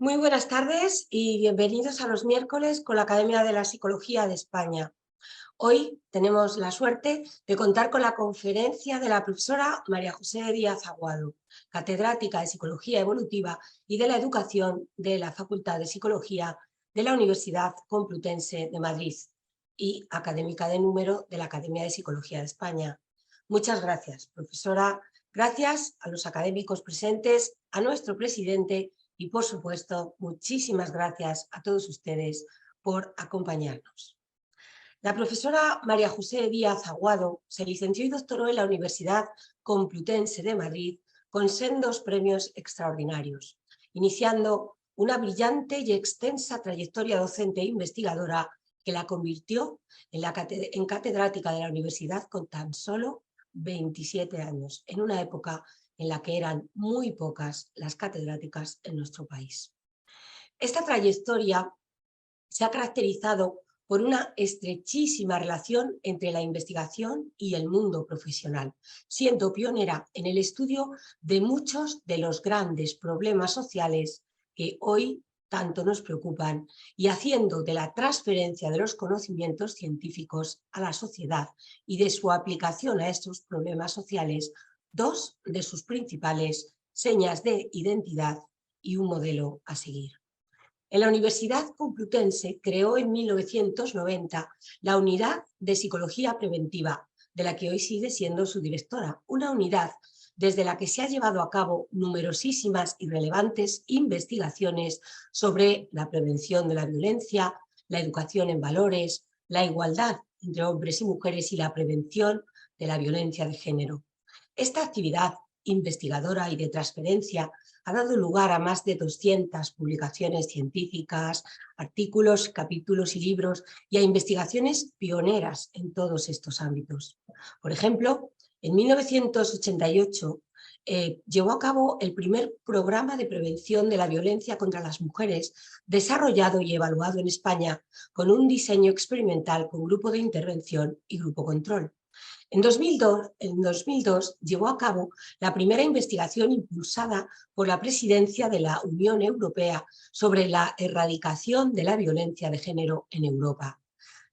Muy buenas tardes y bienvenidos a los miércoles con la Academia de la Psicología de España. Hoy tenemos la suerte de contar con la conferencia de la profesora María José Díaz Aguado, catedrática de Psicología Evolutiva y de la Educación de la Facultad de Psicología de la Universidad Complutense de Madrid y académica de número de la Academia de Psicología de España. Muchas gracias, profesora. Gracias a los académicos presentes, a nuestro presidente y, por supuesto, muchísimas gracias a todos ustedes por acompañarnos. La profesora María José Díaz Aguado se licenció y doctoró en la Universidad Complutense de Madrid con sendos premios extraordinarios, iniciando una brillante y extensa trayectoria docente e investigadora que la convirtió en catedrática de la universidad con tan solo 27 años, en una época en la que eran muy pocas las catedráticas en nuestro país. Esta trayectoria se ha caracterizado por una estrechísima relación entre la investigación y el mundo profesional, siendo pionera en el estudio de muchos de los grandes problemas sociales que hoy tanto nos preocupan y haciendo de la transferencia de los conocimientos científicos a la sociedad y de su aplicación a estos problemas sociales dos de sus principales señas de identidad y un modelo a seguir. En la Universidad Complutense creó en 1990 la Unidad de Psicología Preventiva, de la que hoy sigue siendo su directora, una unidad desde la que se han llevado a cabo numerosísimas y relevantes investigaciones sobre la prevención de la violencia, la educación en valores, la igualdad entre hombres y mujeres y la prevención de la violencia de género. Esta actividad investigadora y de transferencia ha dado lugar a más de 200 publicaciones científicas, artículos, capítulos y libros y a investigaciones pioneras en todos estos ámbitos. Por ejemplo, en 1988 llevó a cabo el primer programa de prevención de la violencia contra las mujeres desarrollado y evaluado en España con un diseño experimental con grupo de intervención y grupo control. En 2002 llevó a cabo la primera investigación impulsada por la presidencia de la Unión Europea sobre la erradicación de la violencia de género en Europa.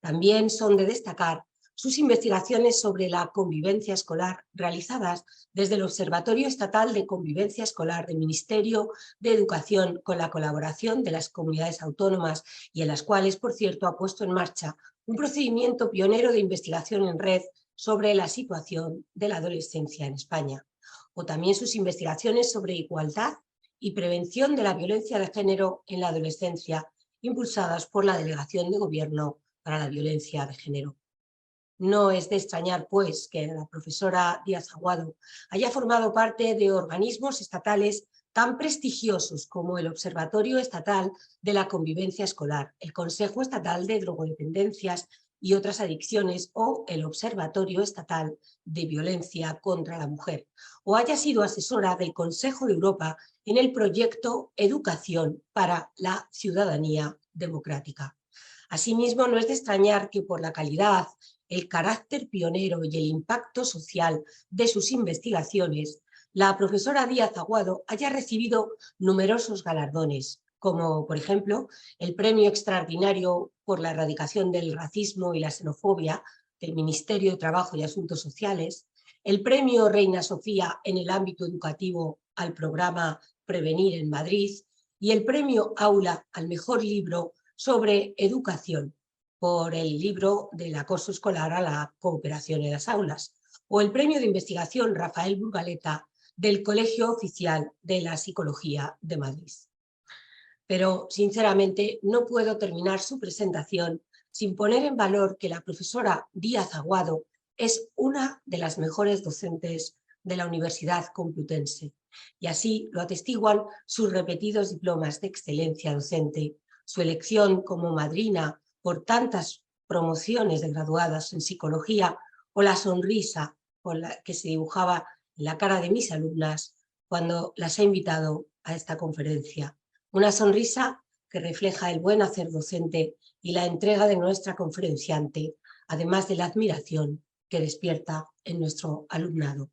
También son de destacar sus investigaciones sobre la convivencia escolar realizadas desde el Observatorio Estatal de Convivencia Escolar del Ministerio de Educación con la colaboración de las comunidades autónomas y en las cuales, por cierto, ha puesto en marcha un procedimiento pionero de investigación en red sobre la situación de la adolescencia en España, o también sus investigaciones sobre igualdad y prevención de la violencia de género en la adolescencia, impulsadas por la Delegación de Gobierno para la Violencia de Género. No es de extrañar, pues, que la profesora Díaz Aguado haya formado parte de organismos estatales tan prestigiosos como el Observatorio Estatal de la Convivencia Escolar, el Consejo Estatal de Drogodependencias y otras adicciones o el Observatorio Estatal de Violencia contra la Mujer, o haya sido asesora del Consejo de Europa en el proyecto Educación para la Ciudadanía Democrática. Asimismo, no es de extrañar que por la calidad, el carácter pionero y el impacto social de sus investigaciones, la profesora Díaz Aguado haya recibido numerosos galardones, como por ejemplo el Premio Extraordinario por la Erradicación del Racismo y la Xenofobia del Ministerio de Trabajo y Asuntos Sociales, el Premio Reina Sofía en el ámbito educativo al programa Prevenir en Madrid y el Premio Aula al Mejor Libro sobre Educación por el libro del acoso escolar a la cooperación en las aulas, o el Premio de Investigación Rafael Burgaleta del Colegio Oficial de la Psicología de Madrid. Pero, sinceramente, no puedo terminar su presentación sin poner en valor que la profesora Díaz Aguado es una de las mejores docentes de la Universidad Complutense, y así lo atestiguan sus repetidos diplomas de excelencia docente, su elección como madrina por tantas promociones de graduadas en psicología o la sonrisa con la que se dibujaba en la cara de mis alumnas cuando las he invitado a esta conferencia. Una sonrisa que refleja el buen hacer docente y la entrega de nuestra conferenciante, además de la admiración que despierta en nuestro alumnado.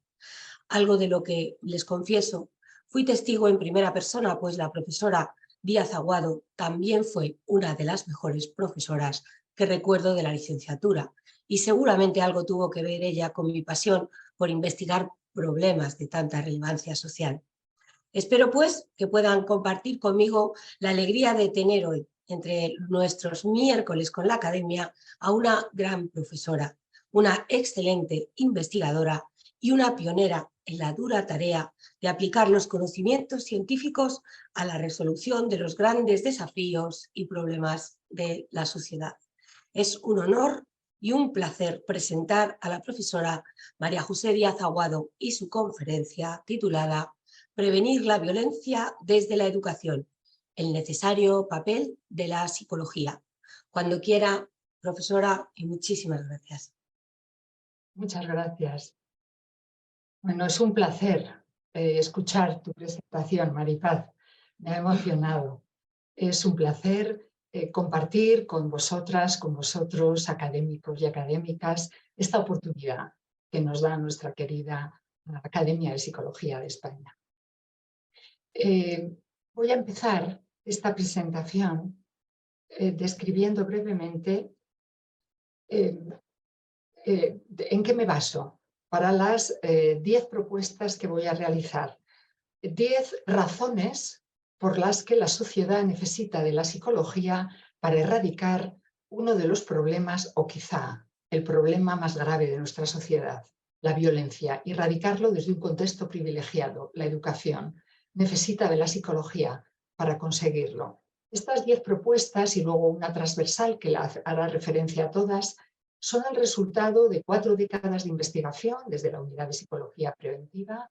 Algo de lo que, les confieso, fui testigo en primera persona, pues la profesora Díaz Aguado también fue una de las mejores profesoras que recuerdo de la licenciatura y seguramente algo tuvo que ver ella con mi pasión por investigar problemas de tanta relevancia social. Espero pues que puedan compartir conmigo la alegría de tener hoy entre nuestros miércoles con la academia a una gran profesora, una excelente investigadora y una pionera en la dura tarea de aplicar los conocimientos científicos a la resolución de los grandes desafíos y problemas de la sociedad. Es un honor y un placer presentar a la profesora María José Díaz Aguado y su conferencia titulada Prevenir la violencia desde la educación, el necesario papel de la psicología. Cuando quiera, profesora, y muchísimas gracias. Muchas gracias. Bueno, es un placer escuchar tu presentación, Maripaz. Me ha emocionado. Es un placer compartir con vosotras, con vosotros, académicos y académicas, esta oportunidad que nos da nuestra querida Academia de Psicología de España. Voy a empezar esta presentación describiendo brevemente en qué me baso para las 10 propuestas que voy a realizar. 10 razones por las que la sociedad necesita de la psicología para erradicar uno de los problemas, o quizá el problema más grave de nuestra sociedad, la violencia, y erradicarlo desde un contexto privilegiado, la educación. Necesita de la psicología para conseguirlo. Estas 10 propuestas, y luego una transversal que hará referencia a todas, son el resultado de 4 décadas de investigación desde la Unidad de Psicología Preventiva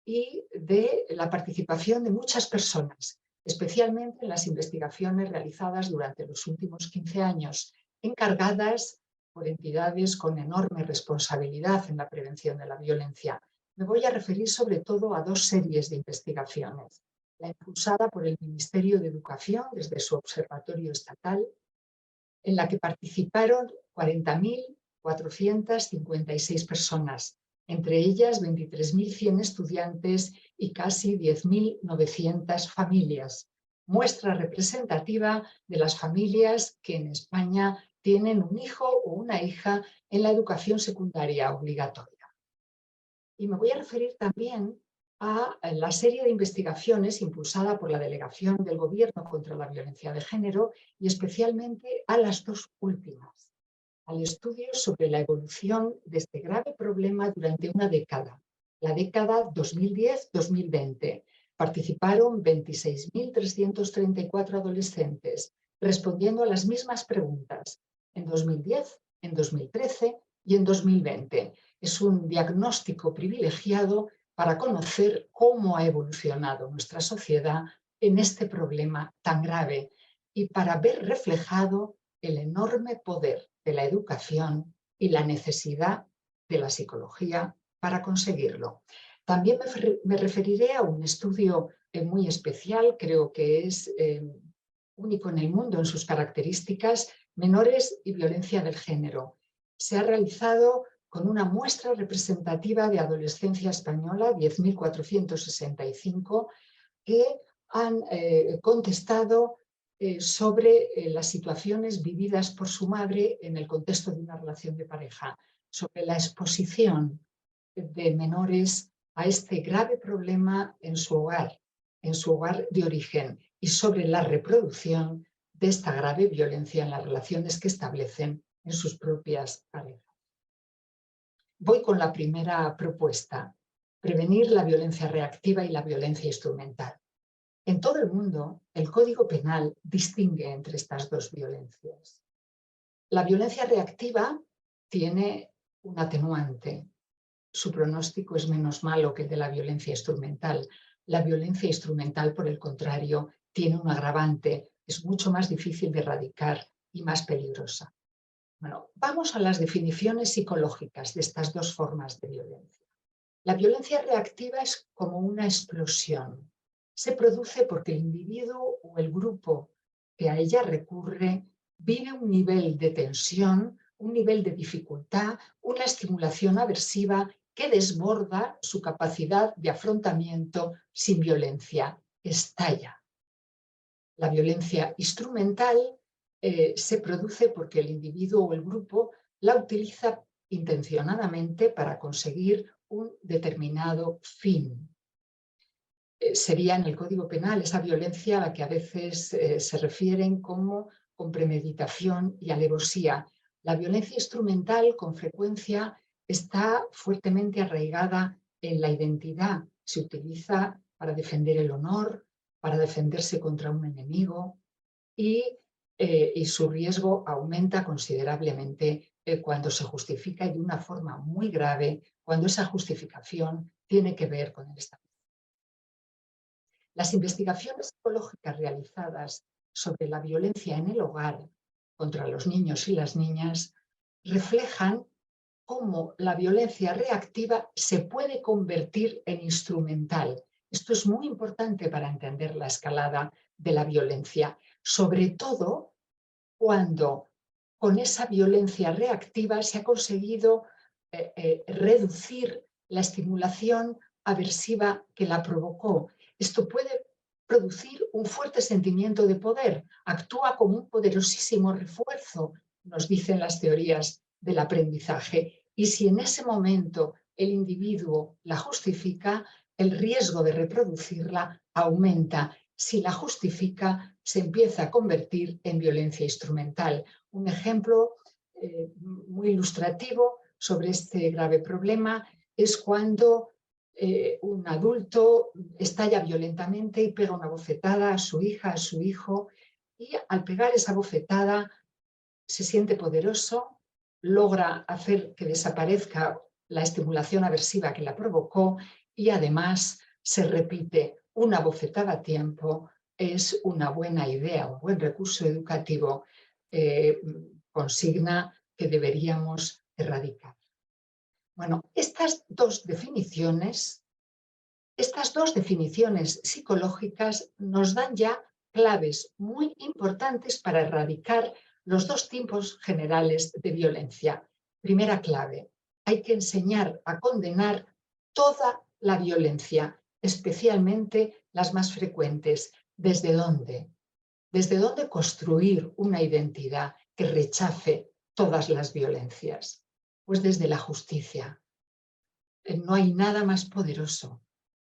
y de la participación de muchas personas, especialmente en las investigaciones realizadas durante los últimos 15 años, encargadas por entidades con enorme responsabilidad en la prevención de la violencia. Me voy a referir sobre todo a 2 series de investigaciones. La impulsada por el Ministerio de Educación desde su observatorio estatal, en la que participaron 40.456 personas, entre ellas 23.100 estudiantes y casi 10.900 familias. Muestra representativa de las familias que en España tienen un hijo o una hija en la educación secundaria obligatoria. Y me voy a referir también a la serie de investigaciones impulsada por la Delegación del Gobierno contra la Violencia de Género y especialmente a las 2 últimas, al estudio sobre la evolución de este grave problema durante una década, la década 2010-2020. Participaron 26.334 adolescentes respondiendo a las mismas preguntas en 2010, en 2013 y en 2020. Es un diagnóstico privilegiado para conocer cómo ha evolucionado nuestra sociedad en este problema tan grave y para ver reflejado el enorme poder de la educación y la necesidad de la psicología para conseguirlo. También me referiré a un estudio muy especial, creo que es único en el mundo en sus características, menores y violencia del género. Se ha realizado con una muestra representativa de adolescencia española, 10.465, que han contestado sobre las situaciones vividas por su madre en el contexto de una relación de pareja, sobre la exposición de menores a este grave problema en su hogar de origen, y sobre la reproducción de esta grave violencia en las relaciones que establecen en sus propias parejas. Voy con la primera propuesta: prevenir la violencia reactiva y la violencia instrumental. En todo el mundo, el Código Penal distingue entre estas 2 violencias. La violencia reactiva tiene un atenuante. Su pronóstico es menos malo que el de la violencia instrumental. La violencia instrumental, por el contrario, tiene un agravante. Es mucho más difícil de erradicar y más peligrosa. Bueno, vamos a las definiciones psicológicas de estas 2 formas de violencia. La violencia reactiva es como una explosión. Se produce porque el individuo o el grupo que a ella recurre vive un nivel de tensión, un nivel de dificultad, una estimulación aversiva que desborda su capacidad de afrontamiento sin violencia. Estalla. La violencia instrumental se produce porque el individuo o el grupo la utiliza intencionadamente para conseguir un determinado fin. Sería en el Código Penal esa violencia a la que a veces se refieren como con premeditación y alevosía. La violencia instrumental con frecuencia está fuertemente arraigada en la identidad. Se utiliza para defender el honor, para defenderse contra un enemigo y su riesgo aumenta considerablemente cuando se justifica y de una forma muy grave, cuando esa justificación tiene que ver con el Estado. Las investigaciones psicológicas realizadas sobre la violencia en el hogar contra los niños y las niñas reflejan cómo la violencia reactiva se puede convertir en instrumental. Esto es muy importante para entender la escalada de la violencia, sobre todo cuando con esa violencia reactiva se ha conseguido reducir la estimulación aversiva que la provocó. Esto puede producir un fuerte sentimiento de poder, actúa como un poderosísimo refuerzo, nos dicen las teorías del aprendizaje. Y si en ese momento el individuo la justifica, el riesgo de reproducirla aumenta. Si la justifica, se empieza a convertir en violencia instrumental. Un ejemplo muy ilustrativo sobre este grave problema es cuando un adulto estalla violentamente y pega una bofetada a su hija, a su hijo, y al pegar esa bofetada se siente poderoso, logra hacer que desaparezca la estimulación aversiva que la provocó y además se repite una bofetada a tiempo. Es una buena idea, un buen recurso educativo, consigna que deberíamos erradicar. Bueno, estas dos definiciones psicológicas nos dan ya claves muy importantes para erradicar los dos tipos generales de violencia. Primera clave, hay que enseñar a condenar toda la violencia, especialmente las más frecuentes. ¿Desde dónde? ¿Desde dónde construir una identidad que rechace todas las violencias? Pues desde la justicia. No hay nada más poderoso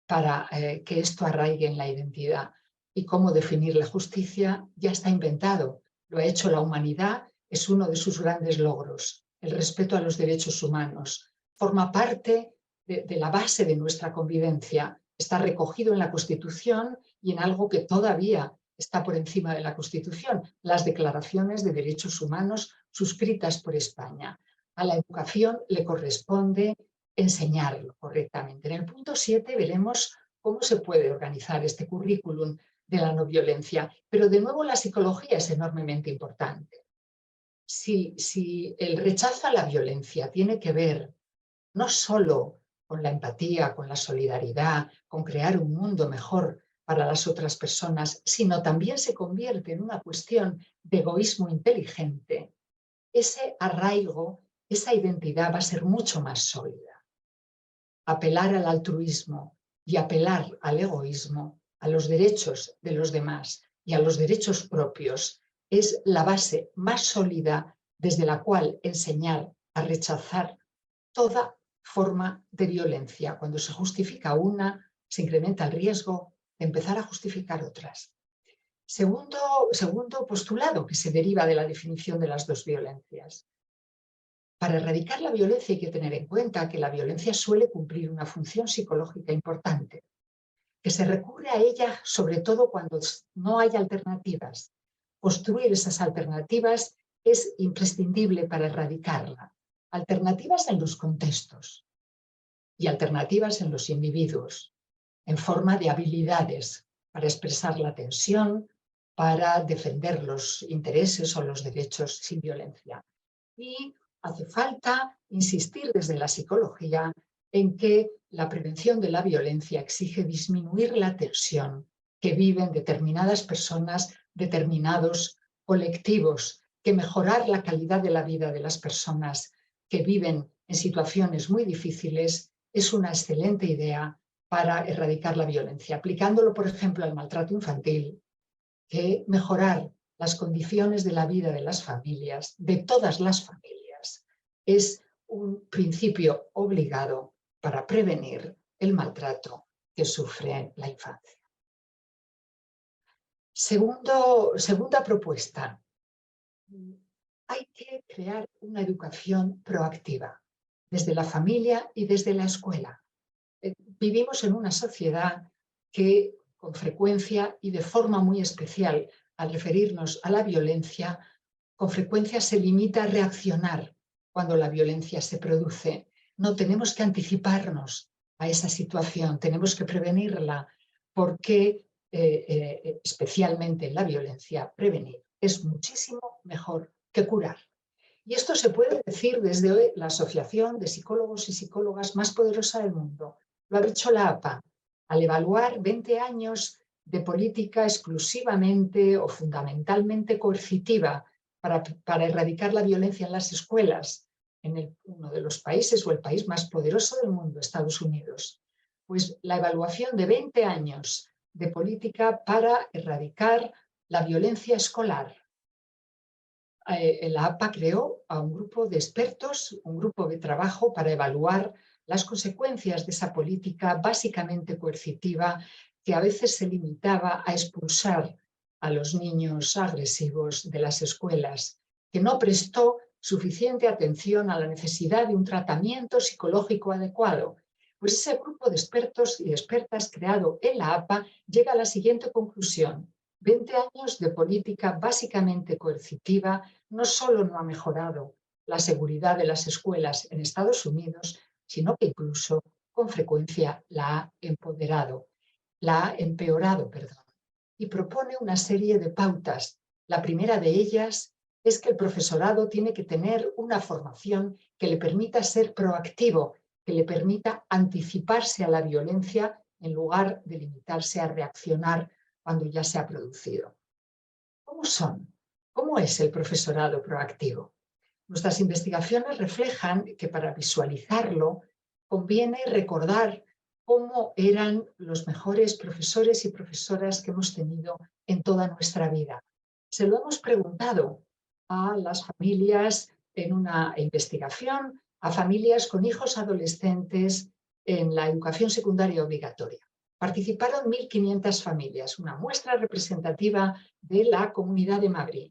para que esto arraigue en la identidad. Y cómo definir la justicia ya está inventado. Lo ha hecho la humanidad, es uno de sus grandes logros. El respeto a los derechos humanos forma parte de la base de nuestra convivencia. Está recogido en la Constitución y en algo que todavía está por encima de la Constitución, las declaraciones de derechos humanos suscritas por España. A la educación le corresponde enseñarlo correctamente. En el punto 7 veremos cómo se puede organizar este currículum de la no violencia, pero de nuevo la psicología es enormemente importante. Si el rechazo a la violencia tiene que ver no solo con la empatía, con la solidaridad, con crear un mundo mejor para las otras personas, sino también se convierte en una cuestión de egoísmo inteligente, ese arraigo, esa identidad va a ser mucho más sólida. Apelar al altruismo y apelar al egoísmo, a los derechos de los demás y a los derechos propios, es la base más sólida desde la cual enseñar a rechazar toda forma de violencia. Cuando se justifica una, se incrementa el riesgo de empezar a justificar otras. Segundo postulado que se deriva de la definición de las dos violencias. Para erradicar la violencia hay que tener en cuenta que la violencia suele cumplir una función psicológica importante, que se recurre a ella sobre todo cuando no hay alternativas. Construir esas alternativas es imprescindible para erradicarla. Alternativas en los contextos y alternativas en los individuos, en forma de habilidades para expresar la tensión, para defender los intereses o los derechos sin violencia. Y hace falta insistir desde la psicología en que la prevención de la violencia exige disminuir la tensión que viven determinadas personas, determinados colectivos, que mejorar la calidad de la vida de las personas que viven en situaciones muy difíciles es una excelente idea para erradicar la violencia. Aplicándolo, por ejemplo, al maltrato infantil, que mejorar las condiciones de la vida de las familias, de todas las familias, es un principio obligado para prevenir el maltrato que sufre la infancia. Segunda propuesta. Hay que crear una educación proactiva desde la familia y desde la escuela. Vivimos en una sociedad que con frecuencia y de forma muy especial al referirnos a la violencia, con frecuencia se limita a reaccionar cuando la violencia se produce. No tenemos que anticiparnos a esa situación, tenemos que prevenirla porque especialmente en la violencia, prevenir es muchísimo mejor que curar. Y esto se puede decir desde la Asociación de Psicólogos y Psicólogas más poderosa del mundo. Lo ha dicho la APA. Al evaluar 20 años de política exclusivamente o fundamentalmente coercitiva para erradicar la violencia en las escuelas, en uno de los países o el país más poderoso del mundo, Estados Unidos, pues la evaluación de 20 años de política para erradicar la violencia escolar. La APA creó a un grupo de expertos, un grupo de trabajo para evaluar las consecuencias de esa política básicamente coercitiva que a veces se limitaba a expulsar a los niños agresivos de las escuelas, que no prestó suficiente atención a la necesidad de un tratamiento psicológico adecuado. Pues ese grupo de expertos y expertas creado en la APA llega a la siguiente conclusión. 20 años de política básicamente coercitiva no solo no ha mejorado la seguridad de las escuelas en Estados Unidos, sino que incluso con frecuencia la ha empeorado, y propone una serie de pautas. La primera de ellas es que el profesorado tiene que tener una formación que le permita ser proactivo, que le permita anticiparse a la violencia en lugar de limitarse a reaccionar cuando ya se ha producido. ¿Cómo son? ¿Cómo es el profesorado proactivo? Nuestras investigaciones reflejan que para visualizarlo conviene recordar cómo eran los mejores profesores y profesoras que hemos tenido en toda nuestra vida. Se lo hemos preguntado a las familias en una investigación, a familias con hijos adolescentes en la educación secundaria obligatoria. Participaron 1.500 familias, una muestra representativa de la Comunidad de Madrid,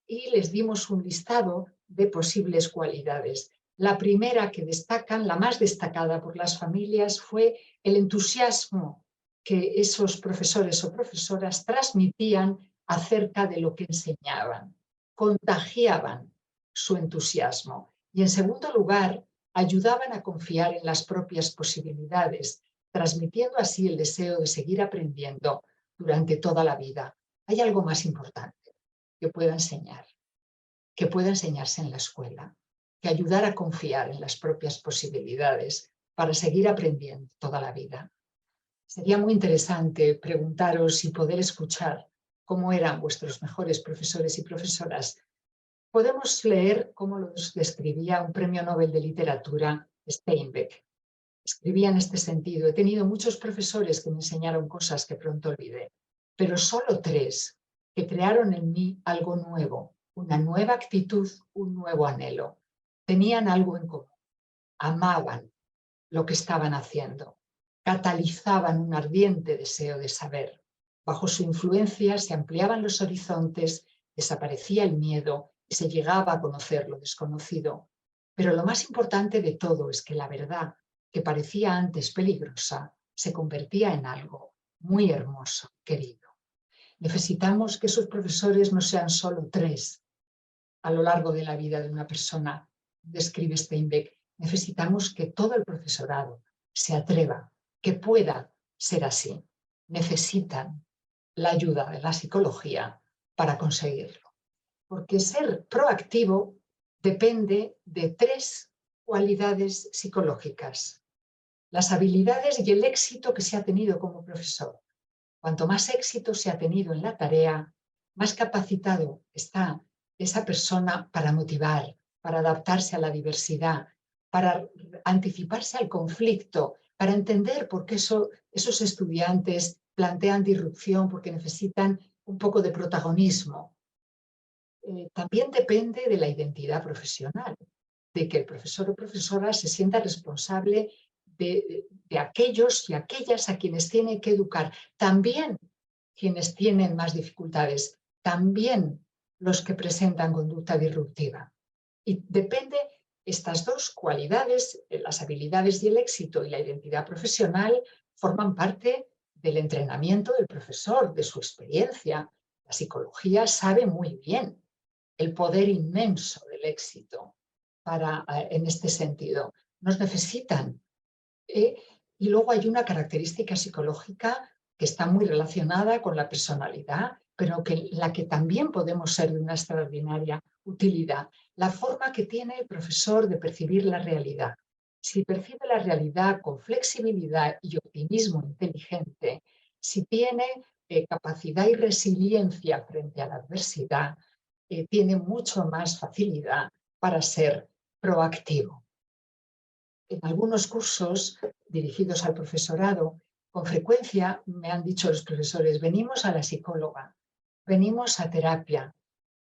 y les dimos un listado de posibles cualidades. La primera que destacan, la más destacada por las familias, fue el entusiasmo que esos profesores o profesoras transmitían acerca de lo que enseñaban. Contagiaban su entusiasmo. Y en segundo lugar, ayudaban a confiar en las propias posibilidades, transmitiendo así el deseo de seguir aprendiendo durante toda la vida. ¿Hay algo más importante que pueda enseñarse en la escuela, que ayudar a confiar en las propias posibilidades para seguir aprendiendo toda la vida? Sería muy interesante preguntaros y poder escuchar cómo eran vuestros mejores profesores y profesoras. Podemos leer cómo los describía un premio Nobel de Literatura, Steinbeck. Escribía en este sentido: he tenido muchos profesores que me enseñaron cosas que pronto olvidé, pero solo 3 que crearon en mí algo nuevo, una nueva actitud, un nuevo anhelo. Tenían algo en común, amaban lo que estaban haciendo, catalizaban un ardiente deseo de saber. Bajo su influencia se ampliaban los horizontes, desaparecía el miedo y se llegaba a conocer lo desconocido. Pero lo más importante de todo es que la verdad, que parecía antes peligrosa, se convertía en algo muy hermoso, querido. Necesitamos que esos profesores no sean solo 3 a lo largo de la vida de una persona, describe Steinbeck. Necesitamos que todo el profesorado se atreva, que pueda ser así. Necesitan la ayuda de la psicología para conseguirlo. Porque ser proactivo depende de 3 cualidades psicológicas: las habilidades y el éxito que se ha tenido como profesor. Cuanto más éxito se ha tenido en la tarea, más capacitado está esa persona para motivar, para adaptarse a la diversidad, para anticiparse al conflicto, para entender por qué esos estudiantes plantean disrupción, porque necesitan un poco de protagonismo. También depende de la identidad profesional, de que el profesor o profesora se sienta responsable de aquellos y aquellas a quienes tiene que educar. También quienes tienen más dificultades, también los que presentan conducta disruptiva. Y depende estas dos cualidades, las habilidades y el éxito y la identidad profesional, forman parte del entrenamiento del profesor, de su experiencia. La psicología sabe muy bien el poder inmenso del éxito en este sentido. Nos necesitan. Y luego hay una característica psicológica que está muy relacionada con la personalidad, pero la que también podemos ser de una extraordinaria utilidad, la forma que tiene el profesor de percibir la realidad. Si percibe la realidad con flexibilidad y optimismo inteligente, si tiene capacidad y resiliencia frente a la adversidad, tiene mucho más facilidad para ser proactivo. En algunos cursos dirigidos al profesorado, con frecuencia me han dicho los profesores, venimos a la psicóloga, venimos a terapia.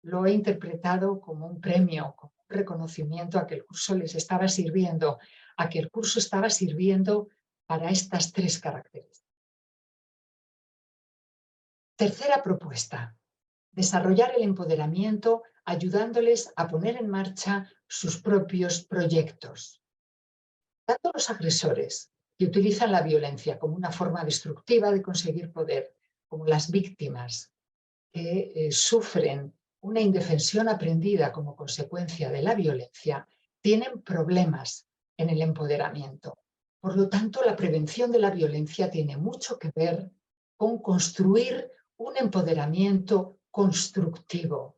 Lo he interpretado como un premio, como un reconocimiento a que el curso les estaba sirviendo, a que el curso estaba sirviendo para estas tres características. Tercera propuesta, desarrollar el empoderamiento ayudándoles a poner en marcha sus propios proyectos. Tanto los agresores, que utilizan la violencia como una forma destructiva de conseguir poder, como las víctimas, que sufren una indefensión aprendida como consecuencia de la violencia, tienen problemas en el empoderamiento. Por lo tanto, la prevención de la violencia tiene mucho que ver con construir un empoderamiento constructivo,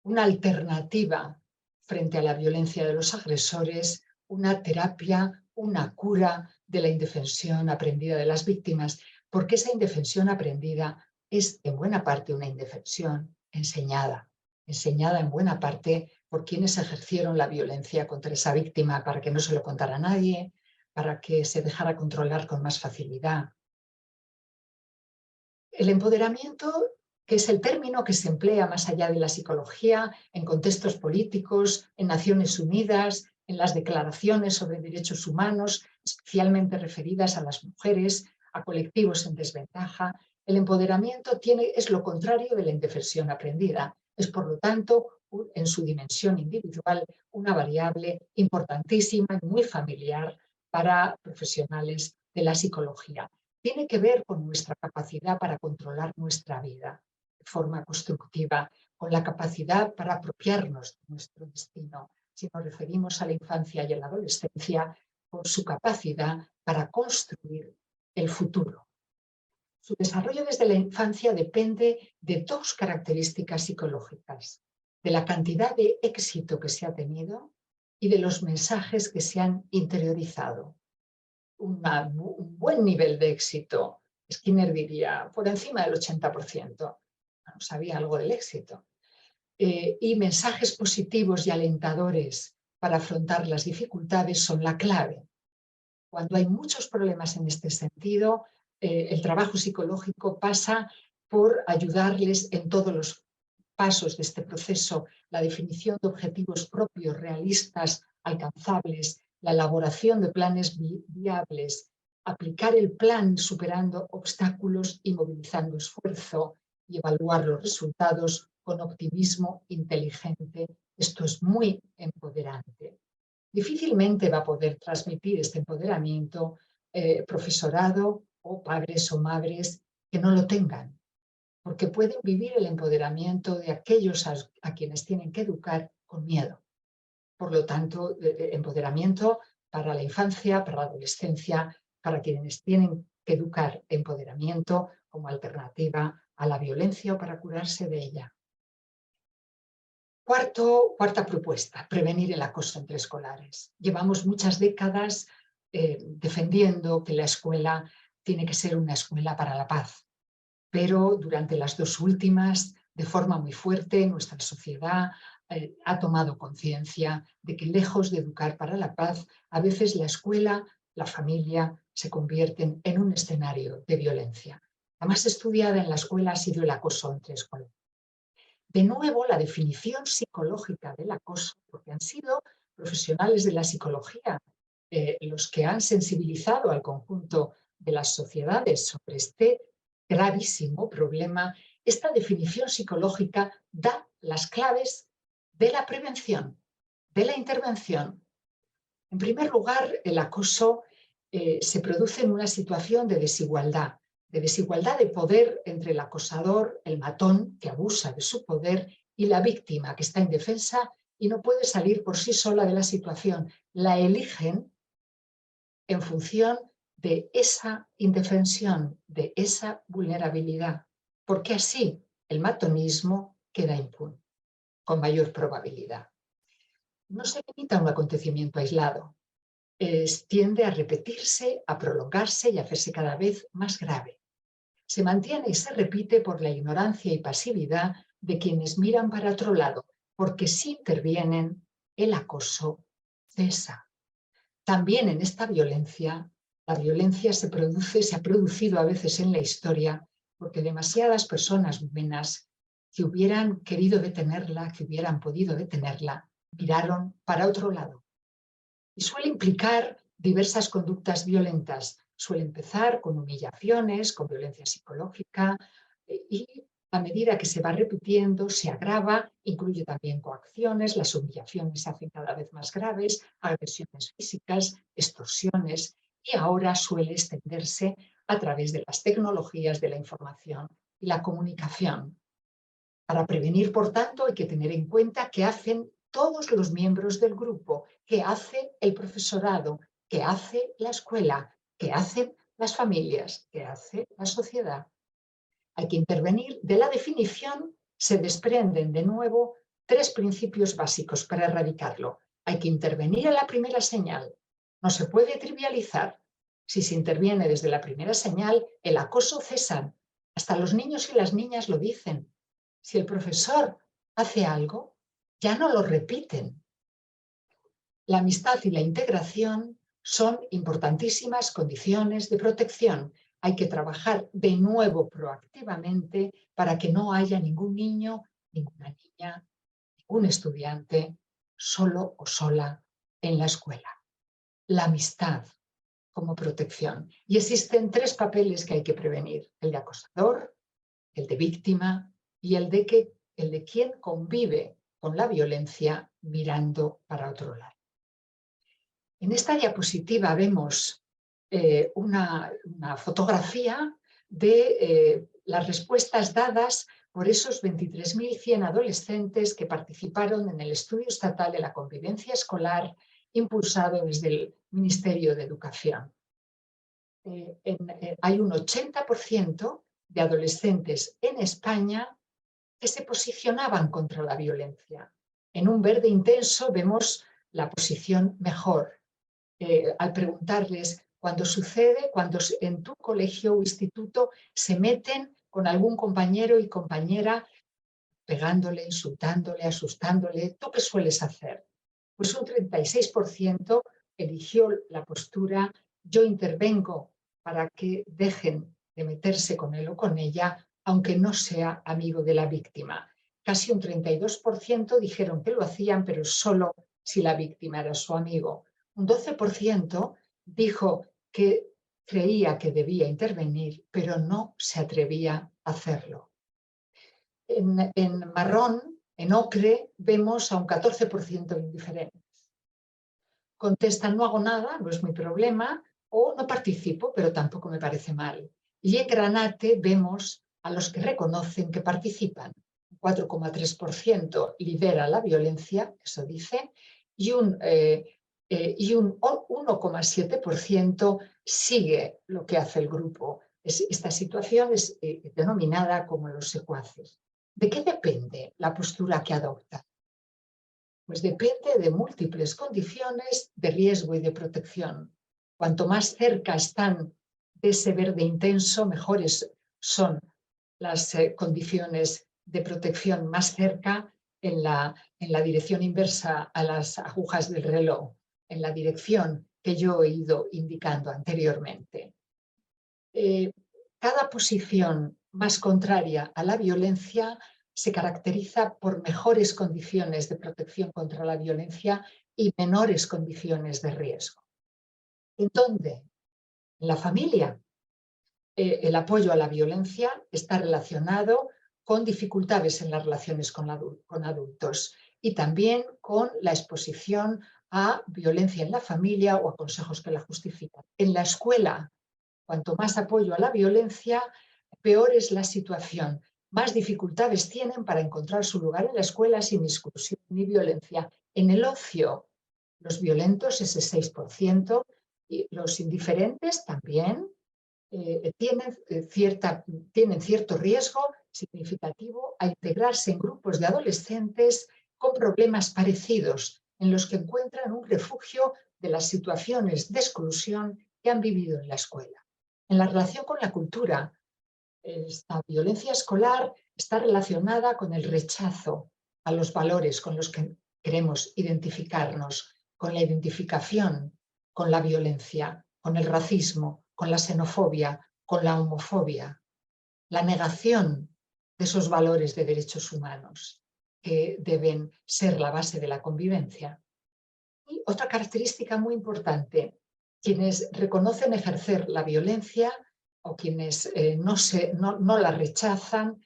una alternativa frente a la violencia de los agresores, una terapia, una cura de la indefensión aprendida de las víctimas, porque esa indefensión aprendida es en buena parte una indefensión enseñada en buena parte por quienes ejercieron la violencia contra esa víctima para que no se lo contara a nadie, para que se dejara controlar con más facilidad. El empoderamiento, que es el término que se emplea más allá de la psicología, en contextos políticos, en Naciones Unidas, en las declaraciones sobre derechos humanos, especialmente referidas a las mujeres, a colectivos en desventaja. El empoderamiento es lo contrario de la indefensión aprendida. Es, por lo tanto, en su dimensión individual, una variable importantísima y muy familiar para profesionales de la psicología. Tiene que ver con nuestra capacidad para controlar nuestra vida de forma constructiva, con la capacidad para apropiarnos de nuestro destino. Si nos referimos a la infancia y a la adolescencia, con su capacidad para construir el futuro. Su desarrollo desde la infancia depende de dos características psicológicas: de la cantidad de éxito que se ha tenido y de los mensajes que se han interiorizado. Un buen nivel de éxito, Skinner diría, por encima del 80%, sabía algo del éxito. Y mensajes positivos y alentadores para afrontar las dificultades son la clave. Cuando hay muchos problemas en este sentido, el trabajo psicológico pasa por ayudarles en todos los pasos de este proceso, la definición de objetivos propios, realistas, alcanzables, la elaboración de planes viables, aplicar el plan superando obstáculos y movilizando esfuerzo y evaluar los resultados con optimismo inteligente. Esto es muy empoderante. Difícilmente va a poder transmitir este empoderamiento profesorado o padres o madres que no lo tengan, porque pueden vivir el empoderamiento de aquellos a quienes tienen que educar con miedo. Por lo tanto, empoderamiento para la infancia, para la adolescencia, para quienes tienen que educar, empoderamiento como alternativa a la violencia o para curarse de ella. Cuarta propuesta, prevenir el acoso entre escolares. Llevamos muchas décadas defendiendo que la escuela tiene que ser una escuela para la paz, pero durante las dos últimas, de forma muy fuerte, nuestra sociedad ha tomado conciencia de que, lejos de educar para la paz, a veces la escuela, la familia, se convierten en un escenario de violencia. La más estudiada en la escuela ha sido el acoso entre escolares. De nuevo, la definición psicológica del acoso, porque han sido profesionales de la psicología los que han sensibilizado al conjunto de las sociedades sobre este gravísimo problema, esta definición psicológica da las claves de la prevención, de la intervención. En primer lugar, el acoso se produce en una situación de desigualdad de poder entre el acosador, el matón, que abusa de su poder, y la víctima, que está indefensa y no puede salir por sí sola de la situación. La eligen en función de esa indefensión, de esa vulnerabilidad, porque así el matonismo queda impune, con mayor probabilidad. No se limita a un acontecimiento aislado, tiende a repetirse, a prolongarse y a hacerse cada vez más grave. Se mantiene y se repite por la ignorancia y pasividad de quienes miran para otro lado, porque si intervienen, el acoso cesa. También en esta violencia, la violencia se ha producido a veces en la historia porque demasiadas personas buenas que hubieran querido detenerla, que hubieran podido detenerla, miraron para otro lado. Y suele implicar diversas conductas violentas. Suele empezar con humillaciones, con violencia psicológica y a medida que se va repitiendo, se agrava, incluye también coacciones, las humillaciones se hacen cada vez más graves, agresiones físicas, extorsiones, y ahora suele extenderse a través de las tecnologías de la información y la comunicación. Para prevenir, por tanto, hay que tener en cuenta qué hacen todos los miembros del grupo, qué hace el profesorado, qué hace la escuela, qué hacen las familias, qué hace la sociedad. Hay que intervenir. De la definición se desprenden de nuevo tres principios básicos para erradicarlo. Hay que intervenir en la primera señal. No se puede trivializar. Si se interviene desde la primera señal, el acoso cesa. Hasta los niños y las niñas lo dicen. Si el profesor hace algo, ya no lo repiten. La amistad y la integración son importantísimas condiciones de protección. Hay que trabajar de nuevo proactivamente para que no haya ningún niño, ninguna niña, ningún estudiante solo o sola en la escuela. La amistad como protección. Y existen tres papeles que hay que prevenir: el de acosador, el de víctima y el de quien convive con la violencia mirando para otro lado. En esta diapositiva vemos una fotografía de las respuestas dadas por esos 23.100 adolescentes que participaron en el Estudio Estatal de la Convivencia impulsado desde el Ministerio de Educación. Hay un 80% de adolescentes en España que se posicionaban contra la violencia. En un verde intenso vemos la posición mejor. Al preguntarles cuando sucede, cuando en tu colegio o instituto se meten con algún compañero y compañera pegándole, insultándole, asustándole, ¿tú qué sueles hacer? Pues un 36% eligió la postura yo intervengo para que dejen de meterse con él o con ella, aunque no sea amigo de la víctima. Casi un 32% dijeron que lo hacían, pero solo si la víctima era su amigo. Un 12% dijo que creía que debía intervenir, pero no se atrevía a hacerlo. En marrón, en ocre, vemos a un 14% indiferentes. Contestan no hago nada, no es mi problema, o no participo, pero tampoco me parece mal. Y en granate vemos a los que reconocen que participan. 4,3% lidera la violencia, eso dice, y un 1,7% sigue lo que hace el grupo. Esta situación es denominada como los secuaces. ¿De qué depende la postura que adopta? Pues depende de múltiples condiciones de riesgo y de protección. Cuanto más cerca están de ese verde intenso, mejores son las condiciones de protección más cerca en la dirección inversa a las agujas del reloj, en la dirección que yo he ido indicando anteriormente. Cada posición más contraria a la violencia se caracteriza por mejores condiciones de protección contra la violencia y menores condiciones de riesgo. ¿En dónde? En la familia. El apoyo a la violencia está relacionado con dificultades en las relaciones con adultos y también con la exposición a violencia en la familia o a consejos que la justifican. En la escuela, cuanto más apoyo a la violencia, peor es la situación. Más dificultades tienen para encontrar su lugar en la escuela sin exclusión ni violencia. En el ocio, los violentos, ese 6%, y los indiferentes también, tienen cierto riesgo significativo a integrarse en grupos de adolescentes con problemas parecidos, en los que encuentran un refugio de las situaciones de exclusión que han vivido en la escuela. En la relación con la cultura, esta violencia escolar está relacionada con el rechazo a los valores con los que queremos identificarnos, con la identificación con la violencia, con el racismo, con la xenofobia, con la homofobia, la negación de esos valores de derechos humanos que deben ser la base de la convivencia. Y otra característica muy importante, quienes reconocen ejercer la violencia o quienes no la rechazan,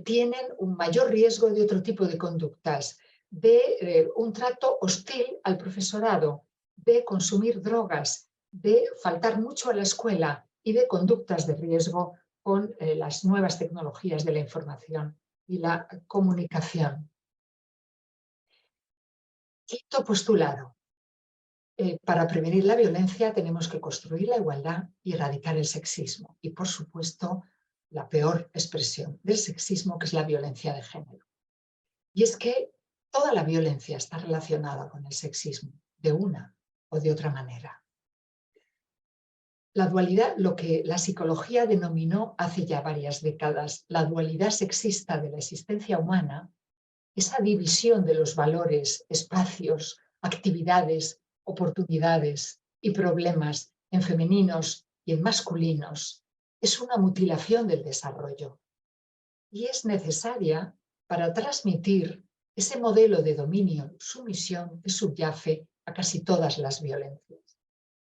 tienen un mayor riesgo de otro tipo de conductas, de un trato hostil al profesorado, de consumir drogas, de faltar mucho a la escuela y de conductas de riesgo con las nuevas tecnologías de la información y la comunicación. Quinto postulado. Para prevenir la violencia tenemos que construir la igualdad y erradicar el sexismo. Y, por supuesto, la peor expresión del sexismo, que es la violencia de género. Y es que toda la violencia está relacionada con el sexismo, de una o de otra manera. La dualidad, lo que la psicología denominó hace ya varias décadas, la dualidad sexista de la existencia humana, esa división de los valores, espacios, actividades, oportunidades y problemas en femeninos y en masculinos, es una mutilación del desarrollo y es necesaria para transmitir ese modelo de dominio, sumisión que subyace a casi todas las violencias.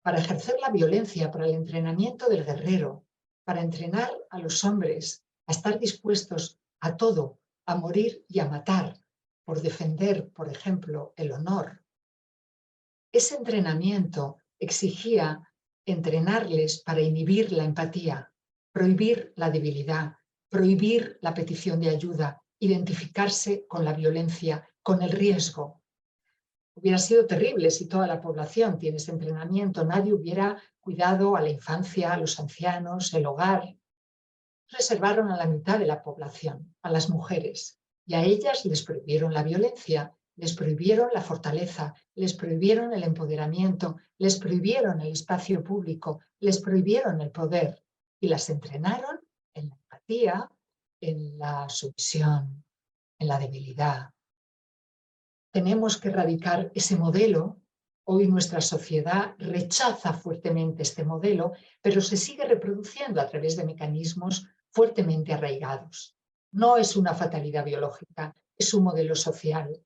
Para ejercer la violencia, para el entrenamiento del guerrero, para entrenar a los hombres a estar dispuestos a todo, a morir y a matar, por defender, por ejemplo, el honor. Ese entrenamiento exigía entrenarles para inhibir la empatía, prohibir la debilidad, prohibir la petición de ayuda, identificarse con la violencia, con el riesgo. Hubiera sido terrible si toda la población tiene ese entrenamiento, nadie hubiera cuidado a la infancia, a los ancianos, el hogar. Reservaron a la mitad de la población, a las mujeres, y a ellas les prohibieron la violencia, les prohibieron la fortaleza, les prohibieron el empoderamiento, les prohibieron el espacio público, les prohibieron el poder y las entrenaron en la empatía, en la sumisión, en la debilidad. Tenemos que erradicar ese modelo. Hoy nuestra sociedad rechaza fuertemente este modelo, pero se sigue reproduciendo a través de mecanismos fuertemente arraigados. No es una fatalidad biológica, es un modelo social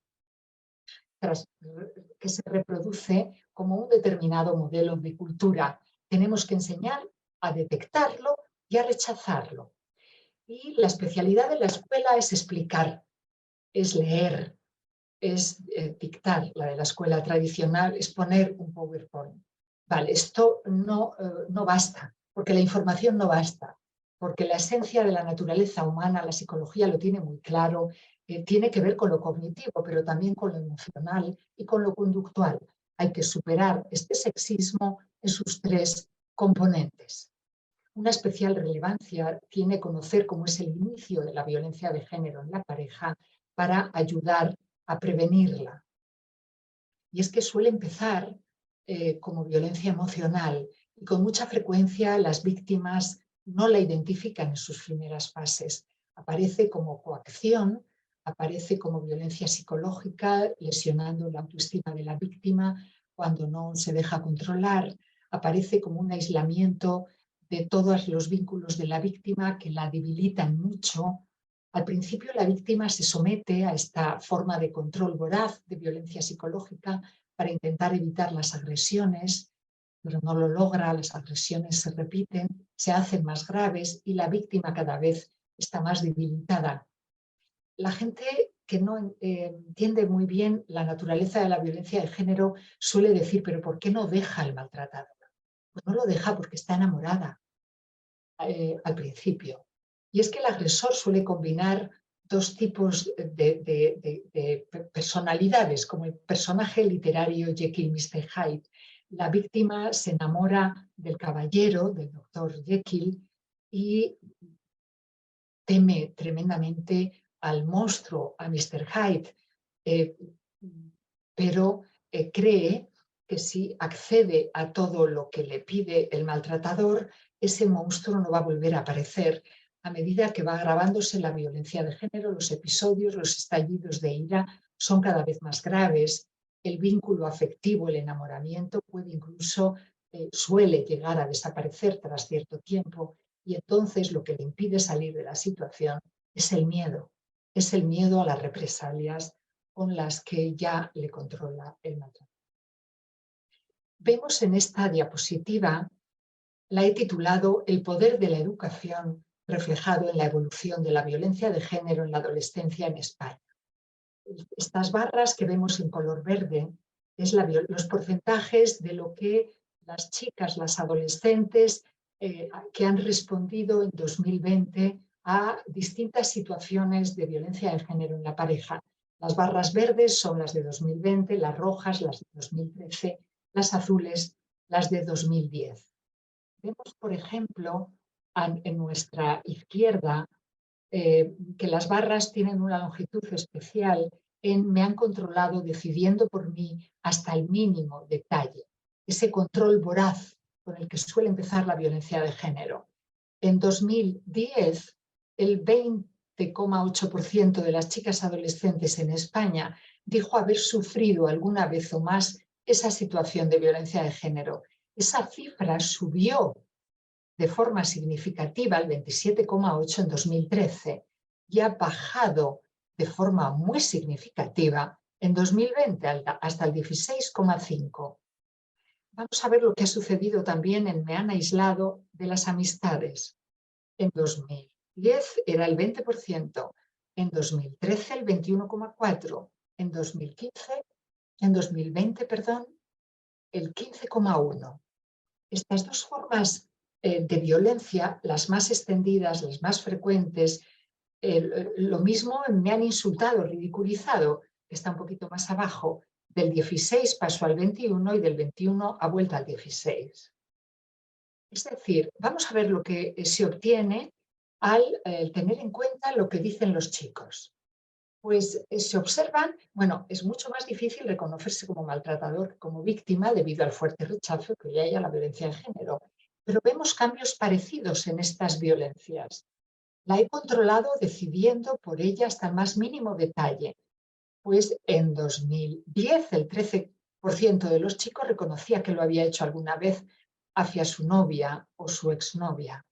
que se reproduce como un determinado modelo de cultura. Tenemos que enseñar a detectarlo y a rechazarlo. Y la especialidad de la escuela es explicar, es leer, es dictar. La de la escuela tradicional es poner un PowerPoint. Vale, esto no basta, porque la información no basta, porque la esencia de la naturaleza humana, la psicología lo tiene muy claro, tiene que ver con lo cognitivo, pero también con lo emocional y con lo conductual. Hay que superar este sexismo en sus tres componentes. Una especial relevancia tiene conocer cómo es el inicio de la violencia de género en la pareja para ayudar a prevenirla. Y es que suele empezar como violencia emocional y con mucha frecuencia las víctimas no la identifican en sus primeras fases. Aparece como coacción, aparece como violencia psicológica, lesionando la autoestima de la víctima cuando no se deja controlar, aparece como un aislamiento de todos los vínculos de la víctima que la debilitan mucho. Al principio la víctima se somete a esta forma de control voraz, de violencia psicológica, para intentar evitar las agresiones, pero no lo logra, las agresiones se repiten, se hacen más graves y la víctima cada vez está más debilitada. La gente que no entiende muy bien la naturaleza de la violencia de género suele decir, pero ¿por qué no deja al maltratador? Pues no lo deja porque está enamorada al principio. Y es que el agresor suele combinar dos tipos de personalidades, como el personaje literario Jekyll y Mr. Hyde. La víctima se enamora del caballero, del doctor Jekyll, y teme tremendamente al monstruo, a Mr. Hyde, eh, pero cree que si accede a todo lo que le pide el maltratador, ese monstruo no va a volver a aparecer. A medida que va agravándose la violencia de género, los episodios, los estallidos de ira son cada vez más graves. El vínculo afectivo, el enamoramiento, puede incluso, suele llegar a desaparecer tras cierto tiempo, y entonces lo que le impide salir de la situación es el miedo a las represalias con las que ya le controla el maltrato. Vemos en esta diapositiva, la he titulado El poder de la educación reflejado en la evolución de la violencia de género en la adolescencia en España. Estas barras que vemos en color verde es los porcentajes de lo que las chicas, las adolescentes que han respondido en 2020 a distintas situaciones de violencia de género en la pareja. Las barras verdes son las de 2020, las rojas las de 2013, las azules las de 2010. Vemos, por ejemplo, en nuestra izquierda que las barras tienen una longitud especial en me han controlado decidiendo por mí hasta el mínimo detalle. Ese control voraz con el que suele empezar la violencia de género. En 2010, el 20,8% de las chicas adolescentes en España dijo haber sufrido alguna vez o más esa situación de violencia de género. Esa cifra subió de forma significativa al 27,8% en 2013 y ha bajado de forma muy significativa en 2020 hasta el 16,5%. Vamos a ver lo que ha sucedido también en Me han aislado de las amistades. En 2010 era el 20%, en 2013 el 21,4%, en 2020, el 15,1%. Estas dos formas de violencia, las más extendidas, las más frecuentes, lo mismo me han insultado, ridiculizado, que está un poquito más abajo, del 16 pasó al 21 y del 21 ha vuelto al 16. Es decir, vamos a ver lo que se obtiene al tener en cuenta lo que dicen los chicos. Pues se observan, bueno, es mucho más difícil reconocerse como maltratador que como víctima debido al fuerte rechazo que hay a la violencia de género. Pero vemos cambios parecidos en estas violencias. La he controlado decidiendo por ella hasta el más mínimo detalle. Pues en 2010 el 13% de los chicos reconocía que lo había hecho alguna vez hacia su novia o su exnovia.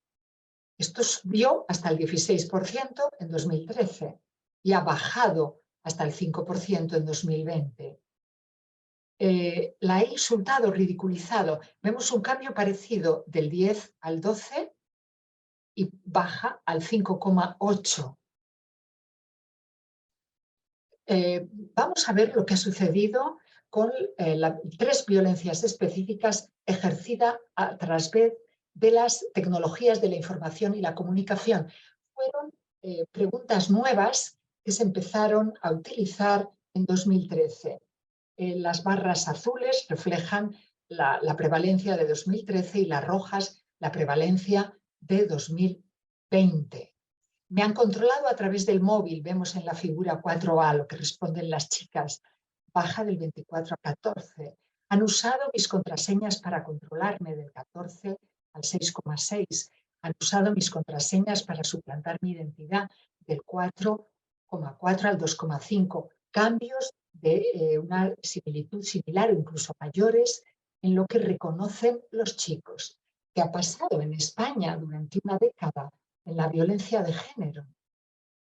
Esto subió hasta el 16% en 2013 y ha bajado hasta el 5% en 2020. La he insultado, ridiculizado. Vemos un cambio parecido del 10 al 12 y baja al 5,8%. Vamos a ver lo que ha sucedido con tres violencias específicas ejercidas a través de las tecnologías de la información y la comunicación. Fueron preguntas nuevas que se empezaron a utilizar en 2013. Las barras azules reflejan la prevalencia de 2013 y las rojas la prevalencia de 2020. Me han controlado a través del móvil, vemos en la figura 4A lo que responden las chicas, baja del 24 a 14. Han usado mis contraseñas para controlarme del 14 al 6,6. Han usado mis contraseñas para suplantar mi identidad del 4,4 al 2,5. Cambios de una similitud similar o incluso mayores en lo que reconocen los chicos. ¿Qué ha pasado en España durante una década en la violencia de género?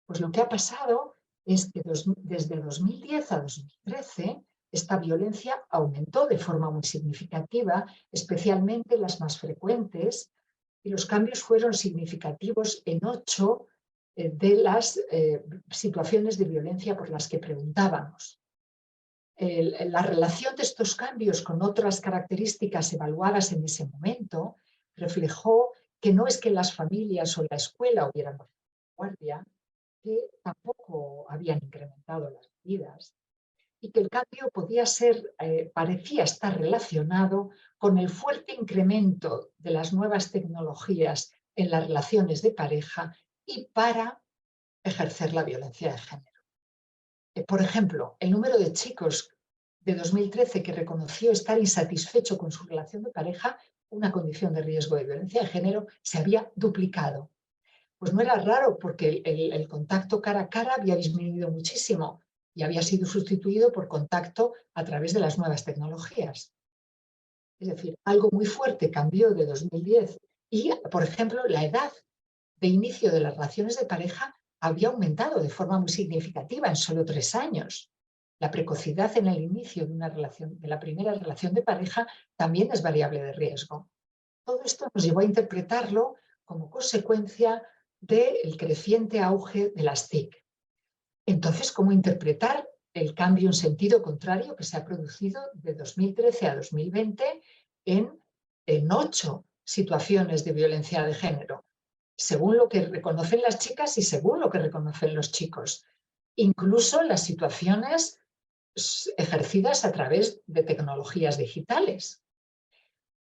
Pues lo que ha pasado es que desde 2010 a 2013 esta violencia aumentó de forma muy significativa, especialmente las más frecuentes, y los cambios fueron significativos en 8 de las situaciones de violencia por las que preguntábamos. La relación de estos cambios con otras características evaluadas en ese momento reflejó que no es que las familias o la escuela hubieran bajado la guardia, que tampoco habían incrementado las medidas y que el cambio parecía estar relacionado con el fuerte incremento de las nuevas tecnologías en las relaciones de pareja y para ejercer la violencia de género. Por ejemplo, el número de chicos de 2013 que reconoció estar insatisfecho con su relación de pareja, una condición de riesgo de violencia de género, se había duplicado. Pues no era raro porque el contacto cara a cara había disminuido muchísimo y había sido sustituido por contacto a través de las nuevas tecnologías. Es decir, algo muy fuerte cambió de 2010 y, por ejemplo, la edad de inicio de las relaciones de pareja había aumentado de forma muy significativa en solo 3 años. La precocidad en el inicio de la primera relación de pareja también es variable de riesgo. Todo esto nos llevó a interpretarlo como consecuencia del creciente auge de las TIC. Entonces, ¿cómo interpretar el cambio en sentido contrario que se ha producido de 2013 a 2020 en 8 situaciones de violencia de género, según lo que reconocen las chicas y según lo que reconocen los chicos? Incluso las situaciones ejercidas a través de tecnologías digitales.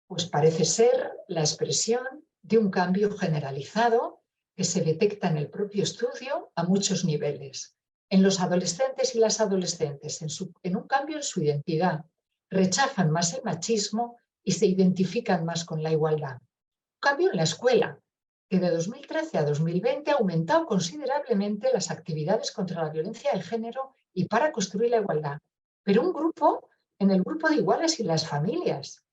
Pues parece ser la expresión de un cambio generalizado que se detecta en el propio estudio a muchos niveles. En los adolescentes y las adolescentes, en un cambio en su identidad, rechazan más el machismo y se identifican más con la igualdad. Un cambio en la escuela, que de 2013 a 2020 ha aumentado considerablemente las actividades contra la violencia de género y para construir la igualdad. Pero en el grupo de iguales y las familias,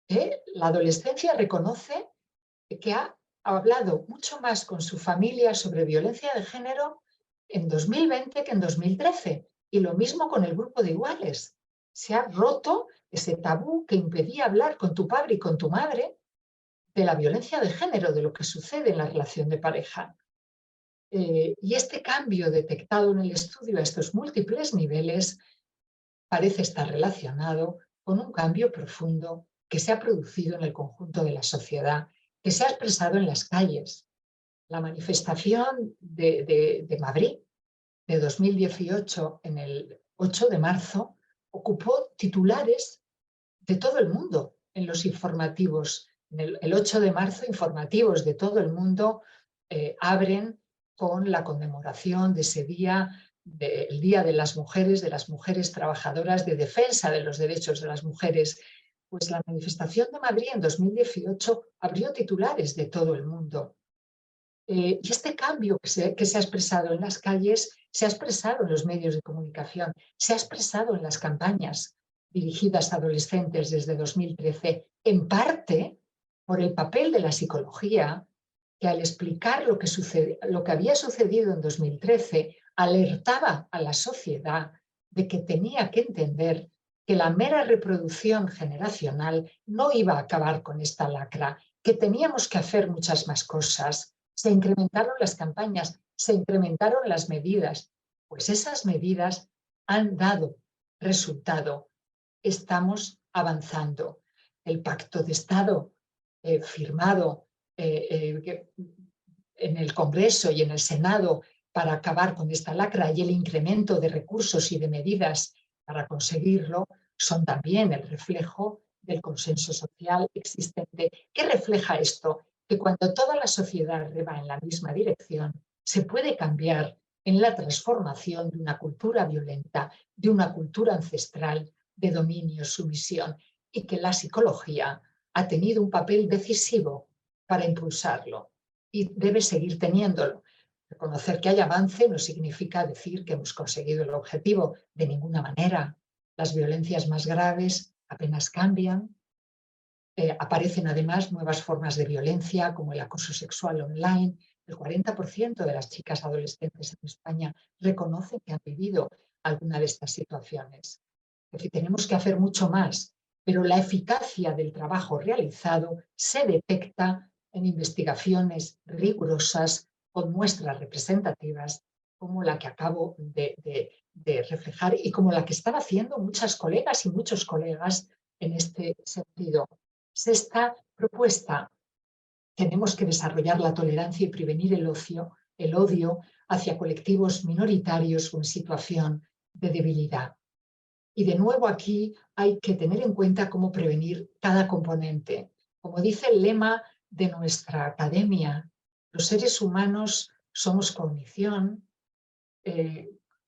la adolescencia reconoce que ha hablado mucho más con su familia sobre violencia de género en 2020 que en 2013. Y lo mismo con el grupo de iguales. Se ha roto ese tabú que impedía hablar con tu padre y con tu madre de la violencia de género, de lo que sucede en la relación de pareja. Y este cambio detectado en el estudio a estos múltiples niveles parece estar relacionado con un cambio profundo que se ha producido en el conjunto de la sociedad, que se ha expresado en las calles. La manifestación de Madrid de 2018, en el 8 de marzo, ocupó titulares de todo el mundo en los informativos. El 8 de marzo, informativos de todo el mundo abren con la conmemoración de ese día, del Día de las Mujeres trabajadoras, de defensa de los derechos de las mujeres. Pues la manifestación de Madrid en 2018 abrió titulares de todo el mundo. Y este cambio que se ha expresado en las calles, se ha expresado en los medios de comunicación, se ha expresado en las campañas dirigidas a adolescentes desde 2013, en parte por el papel de la psicología, que al explicar lo que había sucedido en 2013, alertaba a la sociedad de que tenía que entender que la mera reproducción generacional no iba a acabar con esta lacra, que teníamos que hacer muchas más cosas. Se incrementaron las campañas, se incrementaron las medidas, pues esas medidas han dado resultado. Estamos avanzando. El Pacto de Estado firmado en el Congreso y en el Senado para acabar con esta lacra y el incremento de recursos y de medidas para conseguirlo son también el reflejo del consenso social existente. ¿Qué refleja esto? Que cuando toda la sociedad rema en la misma dirección, se puede cambiar en la transformación de una cultura violenta, de una cultura ancestral de dominio, sumisión, y que la psicología ha tenido un papel decisivo para impulsarlo y debe seguir teniéndolo. Reconocer que hay avance no significa decir que hemos conseguido el objetivo, de ninguna manera. Las violencias más graves apenas cambian, Aparecen además nuevas formas de violencia como el acoso sexual online. El 40% de las chicas adolescentes en España reconocen que han vivido alguna de estas situaciones. Es decir, tenemos que hacer mucho más, pero la eficacia del trabajo realizado se detecta en investigaciones rigurosas con muestras representativas como la que acabo de reflejar y como la que están haciendo muchas colegas y muchos colegas en este sentido. Sexta propuesta: tenemos que desarrollar la tolerancia y prevenir el odio hacia colectivos minoritarios o en situación de debilidad. Y de nuevo aquí hay que tener en cuenta cómo prevenir cada componente. Como dice el lema de nuestra academia, los seres humanos somos cognición,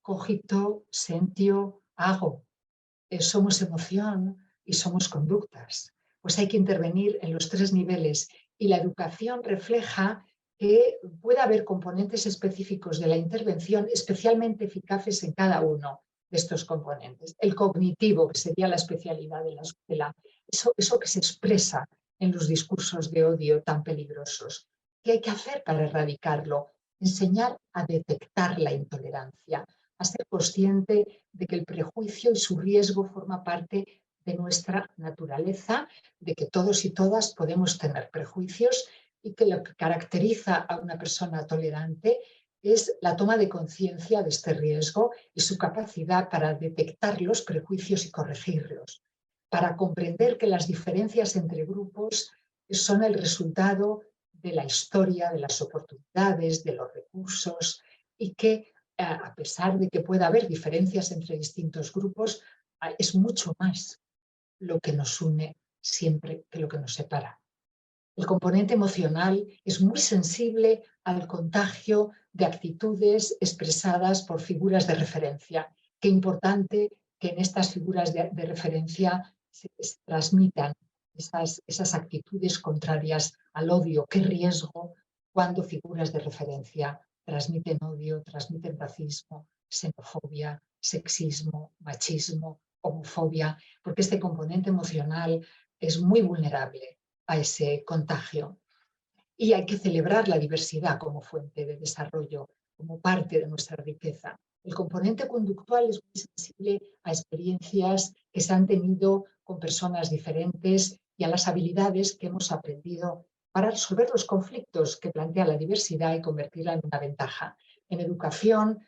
cogito, sentio, hago. Somos emoción y somos conductas. Pues hay que intervenir en los 3 niveles y la educación refleja que puede haber componentes específicos de la intervención especialmente eficaces en cada uno de estos componentes. El cognitivo, que sería la especialidad de la escuela, eso que se expresa en los discursos de odio tan peligrosos. ¿Qué hay que hacer para erradicarlo? Enseñar a detectar la intolerancia, a ser consciente de que el prejuicio y su riesgo forma parte de nuestra naturaleza, de que todos y todas podemos tener prejuicios y que lo que caracteriza a una persona tolerante es la toma de conciencia de este riesgo y su capacidad para detectar los prejuicios y corregirlos, para comprender que las diferencias entre grupos son el resultado de la historia, de las oportunidades, de los recursos y que a pesar de que pueda haber diferencias entre distintos grupos, es mucho más lo que nos une siempre que lo que nos separa. El componente emocional es muy sensible al contagio de actitudes expresadas por figuras de referencia. Qué importante que en estas figuras de referencia se transmitan esas actitudes contrarias al odio. Qué riesgo cuando figuras de referencia transmiten odio, transmiten racismo, xenofobia, sexismo, machismo, homofobia, porque este componente emocional es muy vulnerable a ese contagio. Y hay que celebrar la diversidad como fuente de desarrollo, como parte de nuestra riqueza. El componente conductual es muy sensible a experiencias que se han tenido con personas diferentes y a las habilidades que hemos aprendido para resolver los conflictos que plantea la diversidad y convertirla en una ventaja. En educación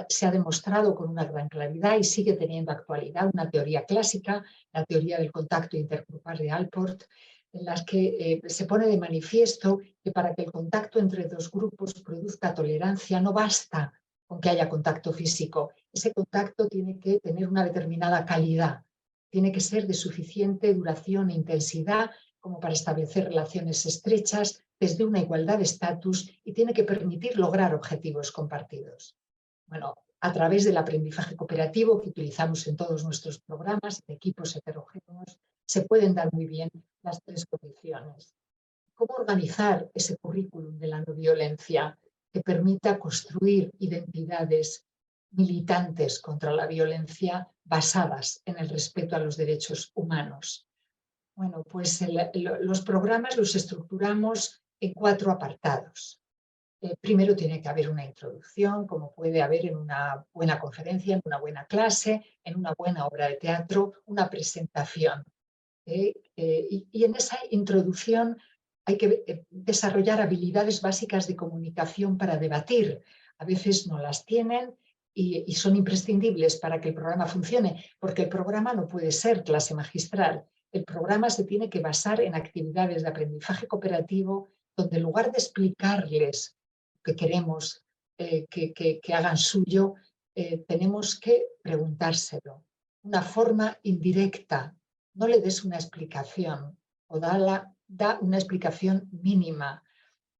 se ha demostrado con una gran claridad y sigue teniendo actualidad una teoría clásica, la teoría del contacto intergrupal de Allport, en las que se pone de manifiesto que para que el contacto entre dos grupos produzca tolerancia no basta con que haya contacto físico. Ese contacto tiene que tener una determinada calidad, tiene que ser de suficiente duración e intensidad como para establecer relaciones estrechas desde una igualdad de estatus y tiene que permitir lograr objetivos compartidos. Bueno, a través del aprendizaje cooperativo que utilizamos en todos nuestros programas, en equipos heterogéneos, se pueden dar muy bien las 3 condiciones. ¿Cómo organizar ese currículum de la no violencia que permita construir identidades militantes contra la violencia basadas en el respeto a los derechos humanos? Bueno, pues los programas los estructuramos en 4 apartados. Primero tiene que haber una introducción, como puede haber en una buena conferencia, en una buena clase, en una buena obra de teatro, una presentación. Y en esa introducción hay que desarrollar habilidades básicas de comunicación para debatir. A veces no las tienen y son imprescindibles para que el programa funcione, porque el programa no puede ser clase magistral. El programa se tiene que basar en actividades de aprendizaje cooperativo donde en lugar de explicarles lo que queremos que hagan suyo, tenemos que preguntárselo. Una forma indirecta. No le des una explicación o da una explicación mínima.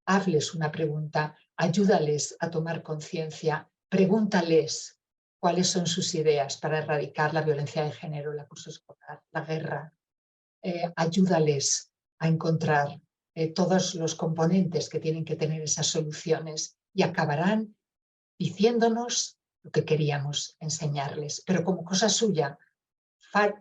Hazles una pregunta, ayúdales a tomar conciencia, pregúntales cuáles son sus ideas para erradicar la violencia de género, el acoso escolar, la guerra. Ayúdales a encontrar todos los componentes que tienen que tener esas soluciones y acabarán diciéndonos lo que queríamos enseñarles. Pero como cosa suya,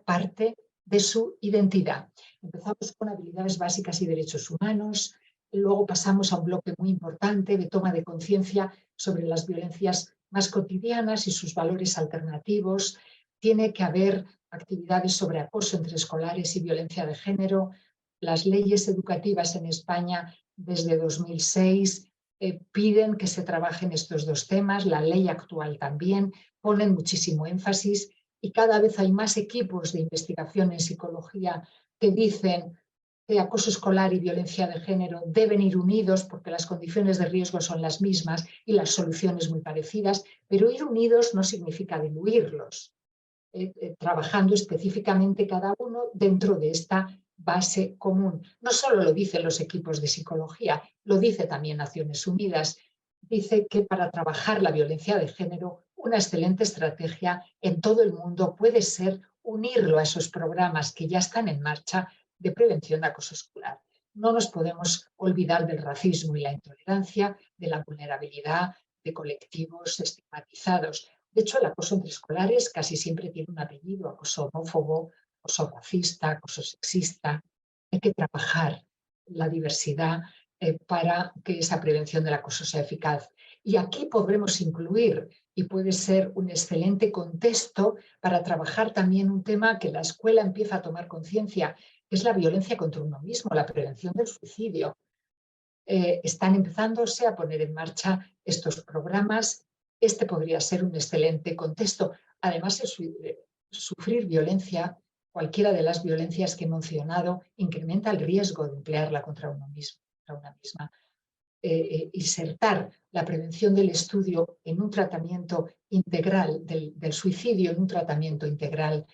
parte de su identidad. Empezamos con habilidades básicas y derechos humanos, luego pasamos a un bloque muy importante de toma de conciencia sobre las violencias más cotidianas y sus valores alternativos. Tiene que haber actividades sobre acoso entre escolares y violencia de género. Las leyes educativas en España desde 2006 piden que se trabajen estos dos temas, la ley actual también, ponen muchísimo énfasis y cada vez hay más equipos de investigación en psicología que dicen que acoso escolar y violencia de género deben ir unidos porque las condiciones de riesgo son las mismas y las soluciones muy parecidas, pero ir unidos no significa diluirlos, trabajando específicamente cada uno dentro de esta base común. No solo lo dicen los equipos de psicología, lo dice también Naciones Unidas. Dice que para trabajar la violencia de género, una excelente estrategia en todo el mundo puede ser unirlo a esos programas que ya están en marcha de prevención de acoso escolar. No nos podemos olvidar del racismo y la intolerancia, de la vulnerabilidad de colectivos estigmatizados. De hecho, el acoso entre escolares casi siempre tiene un apellido: acoso homófobo, acoso racista, acoso sexista. Hay que trabajar la diversidad para que esa prevención del acoso sea eficaz. Y aquí podremos incluir, y puede ser un excelente contexto para trabajar también un tema que la escuela empieza a tomar conciencia, que es la violencia contra uno mismo, la prevención del suicidio. Están empezándose a poner en marcha estos programas. Este podría ser un excelente contexto. Además, sufrir violencia, cualquiera de las violencias que he mencionado, incrementa el riesgo de emplearla contra uno mismo, contra una misma. Insertar la prevención del estudio en un tratamiento integral, del suicidio en un tratamiento integral,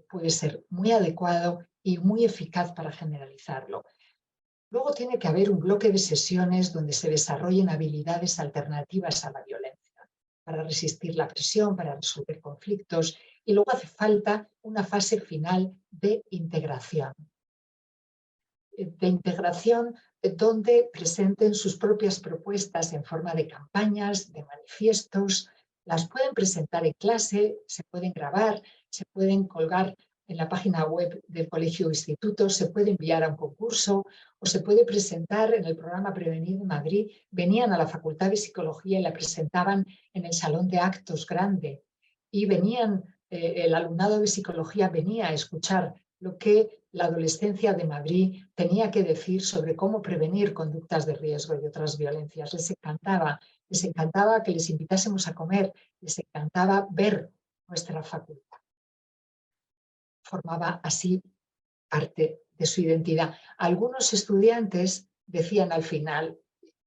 puede ser muy adecuado y muy eficaz para generalizarlo. Luego tiene que haber un bloque de sesiones donde se desarrollen habilidades alternativas a la violencia, para resistir la presión, para resolver conflictos, y luego hace falta una fase final de integración. Donde presenten sus propias propuestas en forma de campañas, de manifiestos, las pueden presentar en clase, se pueden grabar, se pueden colgar en la página web del colegio o instituto, se puede enviar a un concurso o se puede presentar en el programa Prevenir en Madrid. Venían a la Facultad de Psicología y la presentaban en el salón de actos grande y el alumnado de psicología venía a escuchar lo que la adolescencia de Madrid tenía que decir sobre cómo prevenir conductas de riesgo y otras violencias. Les encantaba que les invitásemos a comer, les encantaba ver nuestra facultad. Formaba así parte de su identidad. Algunos estudiantes decían al final: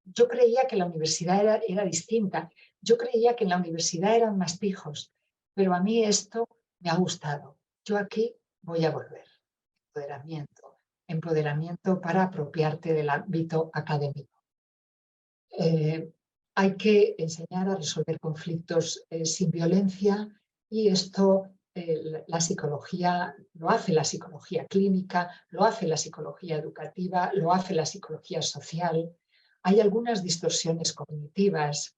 yo creía que la universidad era distinta, yo creía que en la universidad eran más pijos, pero a mí esto me ha gustado. Yo aquí voy a volver. Empoderamiento para apropiarte del ámbito académico. Hay que enseñar a resolver conflictos sin violencia y esto la psicología lo hace, la psicología clínica, lo hace la psicología educativa, lo hace la psicología social. Hay algunas distorsiones cognitivas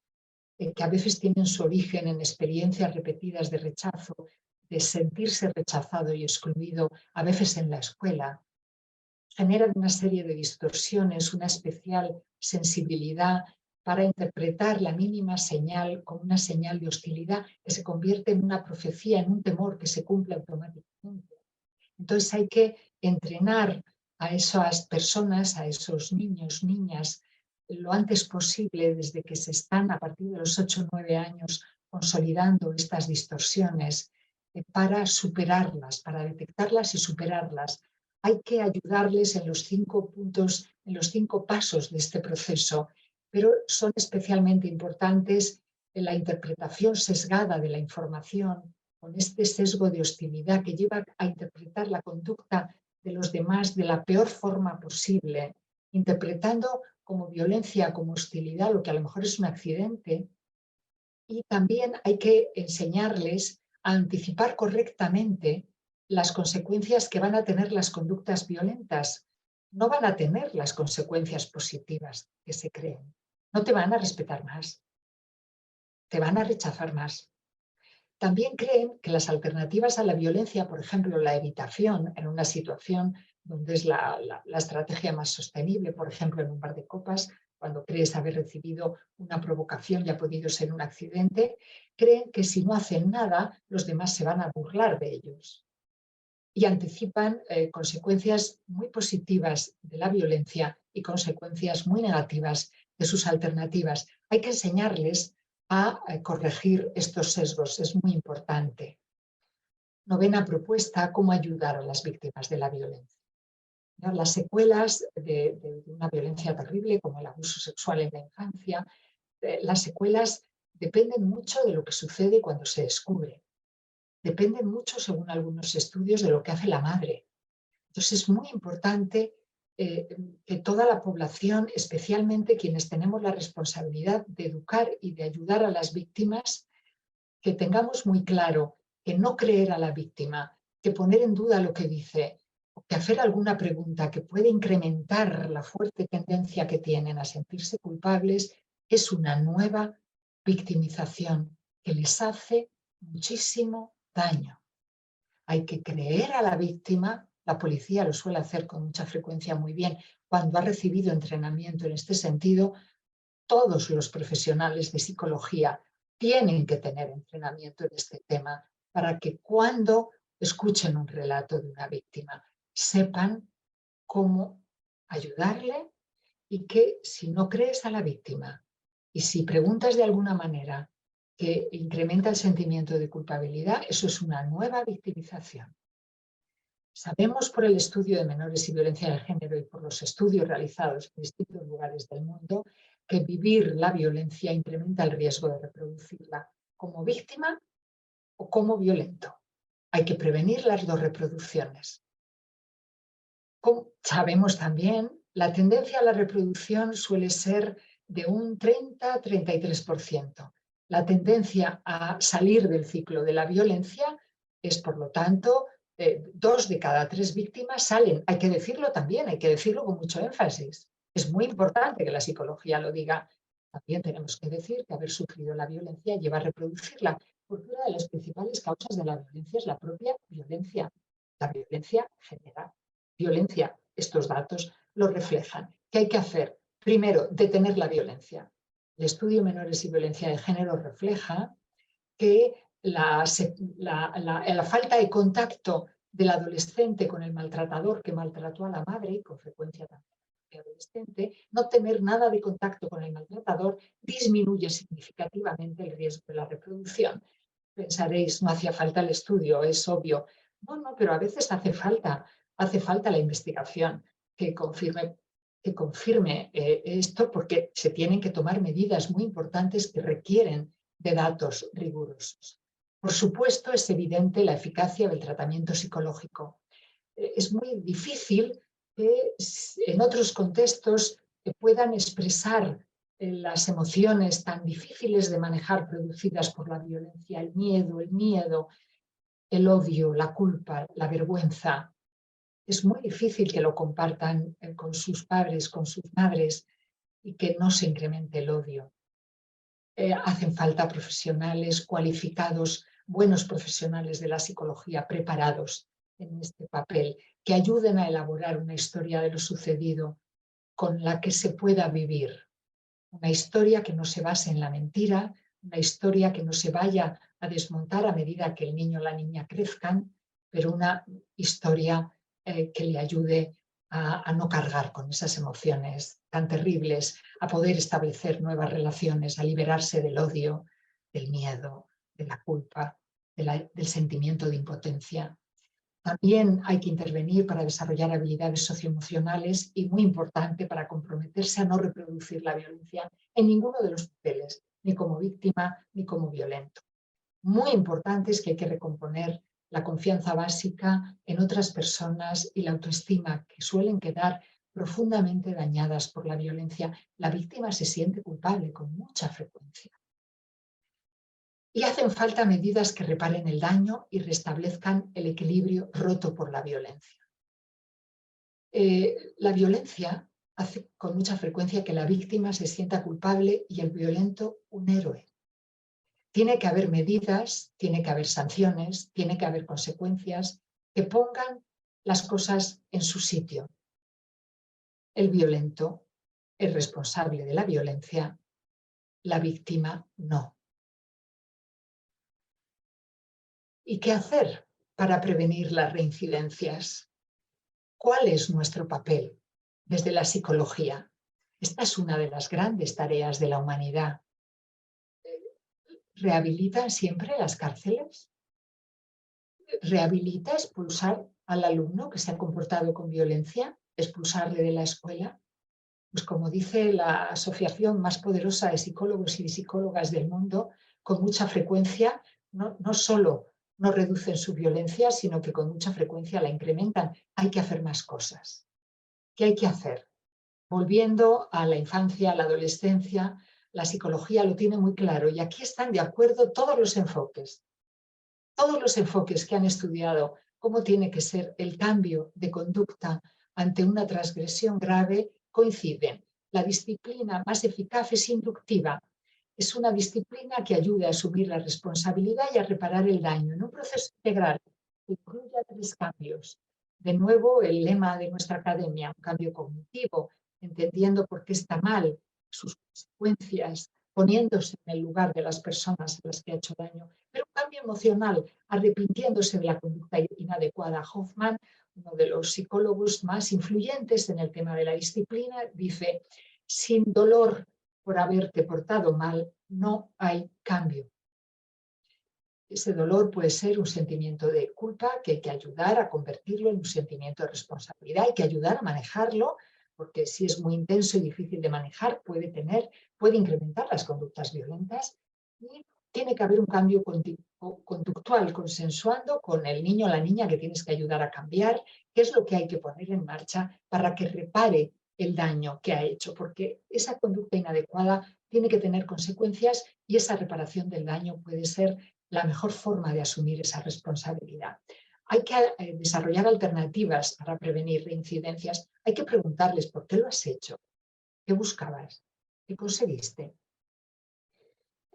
que a veces tienen su origen en experiencias repetidas de rechazo, de sentirse rechazado y excluido, a veces en la escuela. Generan una serie de distorsiones, una especial sensibilidad para interpretar la mínima señal como una señal de hostilidad que se convierte en una profecía, en un temor que se cumple automáticamente. Entonces hay que entrenar a esas personas, a esos niños, niñas, lo antes posible, desde que se están a partir de los 8 o 9 años consolidando estas distorsiones, para superarlas, para detectarlas y superarlas. Hay que ayudarles en los 5 puntos, en los 5 pasos de este proceso, pero son especialmente importantes en la interpretación sesgada de la información, con este sesgo de hostilidad que lleva a interpretar la conducta de los demás de la peor forma posible, interpretando como violencia, como hostilidad, lo que a lo mejor es un accidente. Y también hay que enseñarles a anticipar correctamente las consecuencias que van a tener las conductas violentas. No van a tener las consecuencias positivas que se creen. No te van a respetar más. Te van a rechazar más. También creen que las alternativas a la violencia, por ejemplo, la evitación en una situación donde es la estrategia más sostenible, por ejemplo, en un bar de copas, cuando crees haber recibido una provocación y ha podido ser un accidente, creen que si no hacen nada, los demás se van a burlar de ellos y anticipan consecuencias muy positivas de la violencia y consecuencias muy negativas de sus alternativas. Hay que enseñarles a corregir estos sesgos, es muy importante. Novena propuesta, cómo ayudar a las víctimas de la violencia. Las secuelas de una violencia terrible como el abuso sexual en la infancia, las secuelas dependen mucho de lo que sucede cuando se descubre. Dependen mucho, según algunos estudios, de lo que hace la madre. Entonces es muy importante que toda la población, especialmente quienes tenemos la responsabilidad de educar y de ayudar a las víctimas, que tengamos muy claro que no creer a la víctima, que poner en duda lo que dice, que hacer alguna pregunta que puede incrementar la fuerte tendencia que tienen a sentirse culpables, es una nueva victimización que les hace muchísimo daño. Hay que creer a la víctima, la policía lo suele hacer con mucha frecuencia muy bien, cuando ha recibido entrenamiento en este sentido. Todos los profesionales de psicología tienen que tener entrenamiento en este tema para que cuando escuchen un relato de una víctima sepan cómo ayudarle y que si no crees a la víctima y si preguntas de alguna manera que incrementa el sentimiento de culpabilidad, eso es una nueva victimización. Sabemos por el estudio de menores y violencia de género y por los estudios realizados en distintos lugares del mundo que vivir la violencia incrementa el riesgo de reproducirla como víctima o como violento. Hay que prevenir las dos reproducciones. Como sabemos también, la tendencia a la reproducción suele ser de un 30-33%. La tendencia a salir del ciclo de la violencia es, por lo tanto, 2 de cada 3 víctimas salen. Hay que decirlo también, hay que decirlo con mucho énfasis. Es muy importante que la psicología lo diga. También tenemos que decir que haber sufrido la violencia lleva a reproducirla, porque una de las principales causas de la violencia es la propia violencia. La violencia genera violencia. Estos datos lo reflejan. ¿Qué hay que hacer? Primero, detener la violencia. El estudio Menores y Violencia de Género refleja que la falta de contacto del adolescente con el maltratador que maltrató a la madre y con frecuencia también el adolescente, no tener nada de contacto con el maltratador disminuye significativamente el riesgo de la reproducción. Pensaréis, no hacía falta el estudio, es obvio. No, pero a veces hace falta la investigación que confirme esto, porque se tienen que tomar medidas muy importantes que requieren de datos rigurosos. Por supuesto, es evidente la eficacia del tratamiento psicológico. Es muy difícil que en otros contextos puedan expresar las emociones tan difíciles de manejar producidas por la violencia, el miedo, el odio, la culpa, la vergüenza. Es muy difícil que lo compartan con sus padres, con sus madres y que no se incremente el odio. Hacen falta profesionales cualificados, buenos profesionales de la psicología preparados en este papel, que ayuden a elaborar una historia de lo sucedido con la que se pueda vivir. Una historia que no se base en la mentira, una historia que no se vaya a desmontar a medida que el niño o la niña crezcan, pero una historia que le ayude a no cargar con esas emociones tan terribles, a poder establecer nuevas relaciones, a liberarse del odio, del miedo, de la culpa, del sentimiento de impotencia. También hay que intervenir para desarrollar habilidades socioemocionales y, muy importante, para comprometerse a no reproducir la violencia en ninguno de los papeles, ni como víctima ni como violento. Muy importante es que hay que recomponer la confianza básica en otras personas y la autoestima, que suelen quedar profundamente dañadas por la violencia. La víctima se siente culpable con mucha frecuencia. Y hacen falta medidas que reparen el daño y restablezcan el equilibrio roto por la violencia. La violencia hace con mucha frecuencia que la víctima se sienta culpable y el violento un héroe. Tiene que haber medidas, tiene que haber sanciones, tiene que haber consecuencias que pongan las cosas en su sitio. El violento es responsable de la violencia, la víctima no. ¿Y qué hacer para prevenir las reincidencias? ¿Cuál es nuestro papel desde la psicología? Esta es una de las grandes tareas de la humanidad. ¿Rehabilita siempre las cárceles? ¿Rehabilita expulsar al alumno que se ha comportado con violencia? ¿Expulsarle de la escuela? Pues como dice la asociación más poderosa de psicólogos y de psicólogas del mundo, con mucha frecuencia no solo no reducen su violencia, sino que con mucha frecuencia la incrementan. Hay que hacer más cosas. ¿Qué hay que hacer? Volviendo a la infancia, a la adolescencia, la psicología lo tiene muy claro y aquí están de acuerdo todos los enfoques. Todos los enfoques que han estudiado cómo tiene que ser el cambio de conducta ante una transgresión grave coinciden. La disciplina más eficaz es inductiva. Es una disciplina que ayuda a asumir la responsabilidad y a reparar el daño en un proceso integral que incluya 3 cambios. De nuevo, el lema de nuestra academia, un cambio cognitivo, entendiendo por qué está mal, sus consecuencias, poniéndose en el lugar de las personas a las que ha hecho daño, pero un cambio emocional, arrepintiéndose de la conducta inadecuada. Hoffman, uno de los psicólogos más influyentes en el tema de la disciplina, dice: sin dolor por haberte portado mal, no hay cambio. Ese dolor puede ser un sentimiento de culpa que hay que ayudar a convertirlo en un sentimiento de responsabilidad, hay que ayudar a manejarlo, porque si es muy intenso y difícil de manejar, puede incrementar las conductas violentas y tiene que haber un cambio conductual, consensuando con el niño o la niña que tienes que ayudar a cambiar, qué es lo que hay que poner en marcha para que repare el daño que ha hecho, porque esa conducta inadecuada tiene que tener consecuencias y esa reparación del daño puede ser la mejor forma de asumir esa responsabilidad. Hay que desarrollar alternativas para prevenir reincidencias. Hay que preguntarles por qué lo has hecho, qué buscabas, qué conseguiste,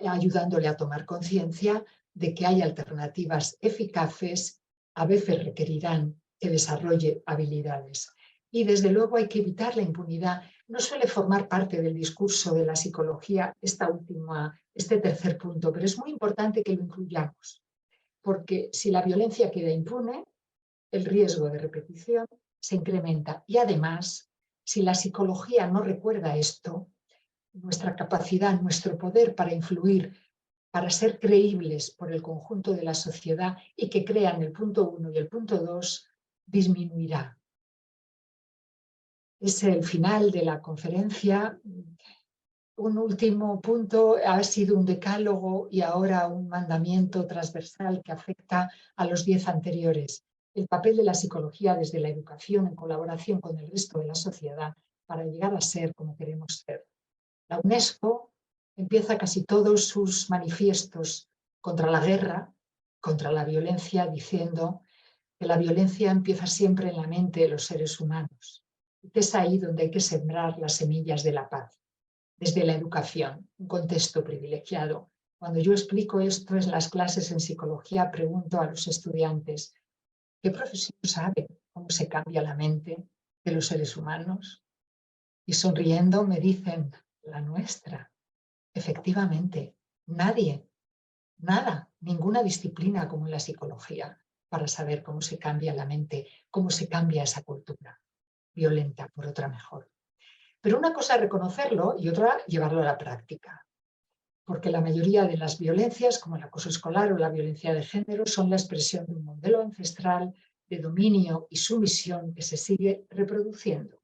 ayudándole a tomar conciencia de que hay alternativas eficaces, a veces requerirán que desarrolle habilidades. Y desde luego hay que evitar la impunidad. No suele formar parte del discurso de la psicología este tercer punto, pero es muy importante que lo incluyamos, porque si la violencia queda impune, el riesgo de repetición se incrementa. Y además, si la psicología no recuerda esto, nuestra capacidad, nuestro poder para influir, para ser creíbles por el conjunto de la sociedad y que crean el punto 1 y el punto 2, disminuirá. Es el final de la conferencia. Un último punto: ha sido un decálogo y ahora un mandamiento transversal que afecta a los 10 anteriores. El papel de la psicología desde la educación en colaboración con el resto de la sociedad para llegar a ser como queremos ser. La UNESCO empieza casi todos sus manifiestos contra la guerra, contra la violencia, diciendo que la violencia empieza siempre en la mente de los seres humanos, y que es ahí donde hay que sembrar las semillas de la paz, desde la educación, un contexto privilegiado. Cuando yo explico esto en las clases en psicología, pregunto a los estudiantes: ¿qué profesión sabe cómo se cambia la mente de los seres humanos? Y sonriendo me dicen: la nuestra. Efectivamente, nadie, nada, ninguna disciplina como la psicología para saber cómo se cambia la mente, cómo se cambia esa cultura violenta por otra mejor. Pero una cosa es reconocerlo y otra llevarlo a la práctica, porque la mayoría de las violencias, como el acoso escolar o la violencia de género, son la expresión de un modelo ancestral de dominio y sumisión que se sigue reproduciendo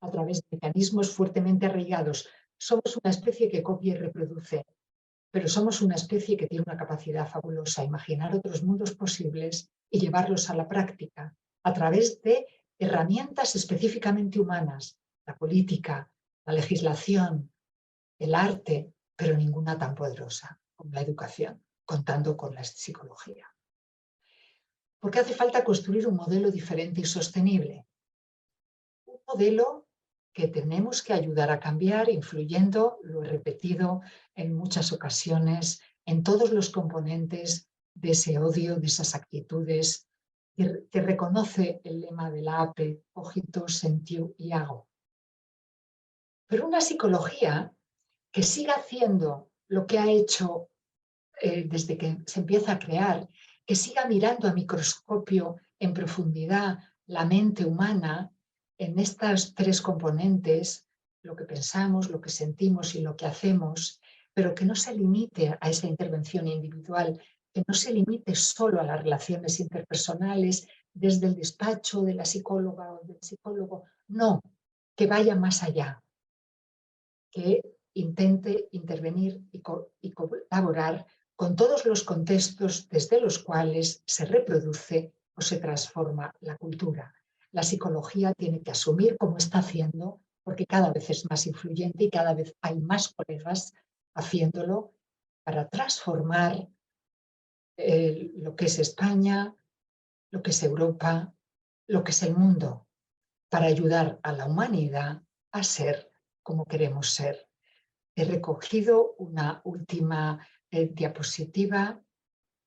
a través de mecanismos fuertemente arraigados. Somos una especie que copia y reproduce, pero somos una especie que tiene una capacidad fabulosa: imaginar otros mundos posibles y llevarlos a la práctica a través de herramientas específicamente humanas, la política, la legislación, el arte, pero ninguna tan poderosa como la educación, contando con la psicología. Porque hace falta construir un modelo diferente y sostenible. Un modelo que tenemos que ayudar a cambiar, influyendo, lo he repetido en muchas ocasiones, en todos los componentes de ese odio, de esas actitudes, que reconoce el lema de la APE, cogito, sentiu y hago. Pero una psicología que siga haciendo lo que ha hecho desde que se empieza a crear, que siga mirando a microscopio en profundidad la mente humana en estas tres componentes, lo que pensamos, lo que sentimos y lo que hacemos, pero que no se limite a esa intervención individual, que no se limite solo a las relaciones interpersonales desde el despacho de la psicóloga o del psicólogo, no, que vaya más allá, que intente intervenir y colaborar con todos los contextos desde los cuales se reproduce o se transforma la cultura. La psicología tiene que asumir como está haciendo, porque cada vez es más influyente y cada vez hay más colegas haciéndolo para transformar lo que es España, lo que es Europa, lo que es el mundo, para ayudar a la humanidad a ser como queremos ser. He recogido una última diapositiva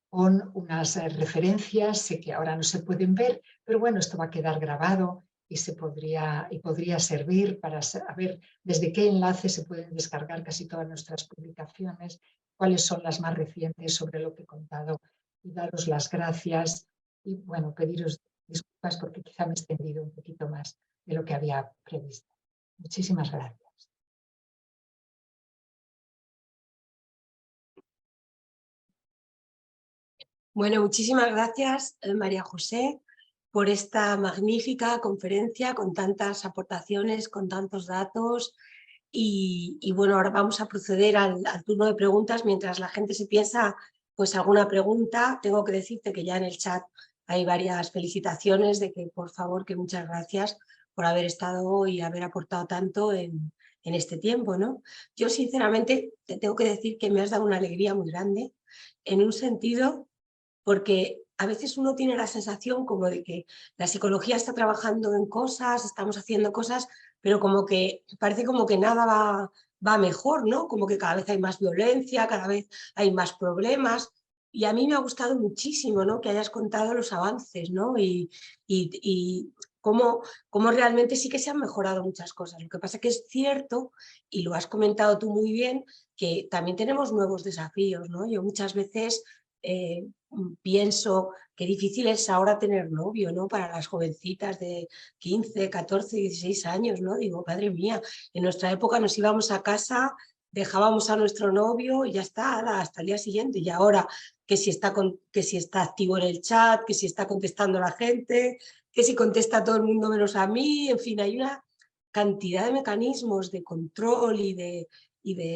con unas referencias, sé que ahora no se pueden ver, pero bueno, esto va a quedar grabado y podría servir para saber desde qué enlace se pueden descargar casi todas nuestras publicaciones, cuáles son las más recientes sobre lo que he contado, y daros las gracias y bueno, pediros disculpas porque quizá me he extendido un poquito más de lo que había previsto. Muchísimas gracias. Bueno, muchísimas gracias, María José, por esta magnífica conferencia con tantas aportaciones, con tantos datos. Y bueno, ahora vamos a proceder al turno de preguntas. Mientras la gente se piensa pues alguna pregunta, tengo que decirte que ya en el chat hay varias felicitaciones de que por favor, que muchas gracias por haber estado y haber aportado tanto en este tiempo, ¿no? Yo sinceramente te tengo que decir que me has dado una alegría muy grande, en un sentido porque a veces uno tiene la sensación como de que la psicología está trabajando en cosas, estamos haciendo cosas, pero como que parece como que nada va mejor, ¿no? Como que cada vez hay más violencia, cada vez hay más problemas. Y a mí me ha gustado muchísimo, ¿no?, que hayas contado los avances, ¿no? Y cómo realmente sí que se han mejorado muchas cosas. Lo que pasa que es cierto, y lo has comentado tú muy bien, que también tenemos nuevos desafíos, ¿no? Yo muchas veces pienso qué difícil es ahora tener novio, ¿no? Para las jovencitas de 15, 14, 16 años, ¿no? Digo, madre mía, en nuestra época nos íbamos a casa, dejábamos a nuestro novio y ya está, hasta el día siguiente. Y ahora que si está activo en el chat, que si está contestando a la gente, que si contesta a todo el mundo menos a mí, en fin, hay una cantidad de mecanismos de control y de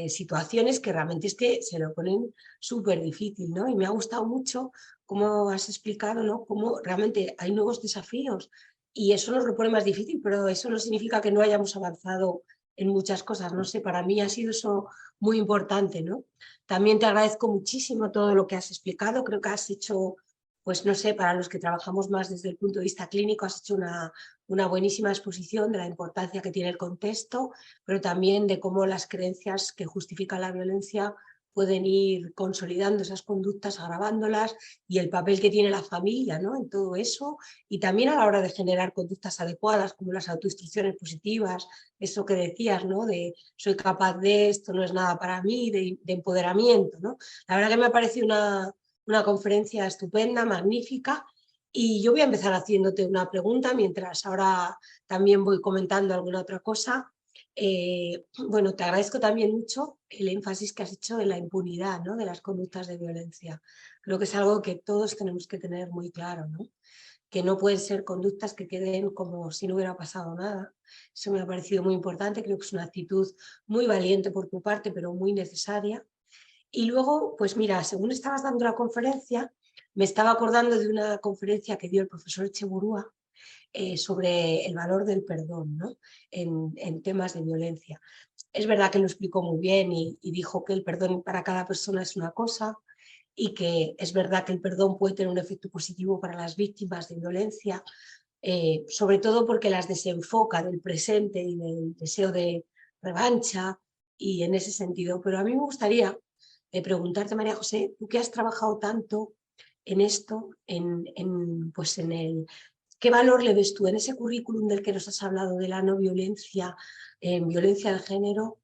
situaciones que realmente es que se lo ponen súper difícil, ¿no? Y me ha gustado mucho cómo has explicado, ¿no?, cómo realmente hay nuevos desafíos y eso nos lo pone más difícil, pero eso no significa que no hayamos avanzado en muchas cosas, no sé, para mí ha sido eso muy importante, ¿no? También te agradezco muchísimo todo lo que has explicado, creo que has hecho, pues no sé, para los que trabajamos más desde el punto de vista clínico, has hecho una buenísima exposición de la importancia que tiene el contexto, pero también de cómo las creencias que justifican la violencia pueden ir consolidando esas conductas, agravándolas, y el papel que tiene la familia, ¿no?, en todo eso, y también a la hora de generar conductas adecuadas, como las autoinstrucciones positivas, eso que decías, ¿no?, de soy capaz de esto, no es nada para mí, de empoderamiento, ¿no? La verdad que me ha parecido una conferencia estupenda, magnífica, y yo voy a empezar haciéndote una pregunta, mientras ahora también voy comentando alguna otra cosa. Bueno, te agradezco también mucho el énfasis que has hecho en la impunidad, ¿no?, de las conductas de violencia. Creo que es algo que todos tenemos que tener muy claro, ¿no?, que no pueden ser conductas que queden como si no hubiera pasado nada. Eso me ha parecido muy importante, creo que es una actitud muy valiente por tu parte, pero muy necesaria. Y luego, pues mira, según estabas dando la conferencia, me estaba acordando de una conferencia que dio el profesor Echeburúa, sobre el valor del perdón, ¿no?, en temas de violencia. Es verdad que lo explicó muy bien y dijo que el perdón para cada persona es una cosa, y que es verdad que el perdón puede tener un efecto positivo para las víctimas de violencia, sobre todo porque las desenfoca del presente y del deseo de revancha, y en ese sentido. Pero a mí me gustaría preguntarte, María José, tú que has trabajado tanto en esto, pues en el... ¿Qué valor le ves tú en ese currículum del que nos has hablado de la no violencia, en violencia de género?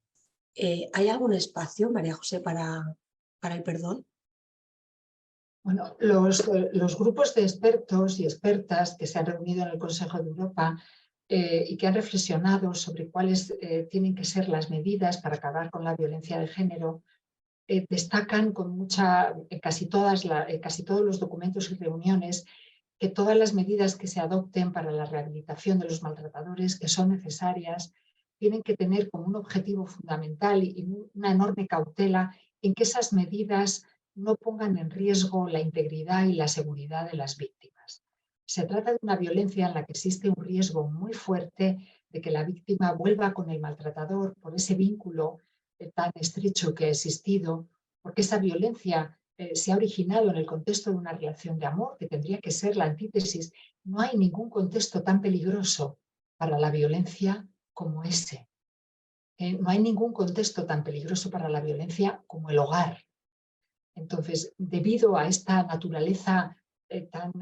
¿Hay algún espacio, María José, para el perdón? Bueno, los grupos de expertos y expertas que se han reunido en el Consejo de Europa y que han reflexionado sobre cuáles tienen que ser las medidas para acabar con la violencia de género, destacan con en casi todos los documentos y reuniones que todas las medidas que se adopten para la rehabilitación de los maltratadores, que son necesarias, tienen que tener como un objetivo fundamental y una enorme cautela en que esas medidas no pongan en riesgo la integridad y la seguridad de las víctimas. Se trata de una violencia en la que existe un riesgo muy fuerte de que la víctima vuelva con el maltratador por ese vínculo tan estrecho que ha existido, porque esa violencia se ha originado en el contexto de una relación de amor, que tendría que ser la antítesis. No hay ningún contexto tan peligroso para la violencia como ese. No hay ningún contexto tan peligroso para la violencia como el hogar. Entonces, debido a esta naturaleza tan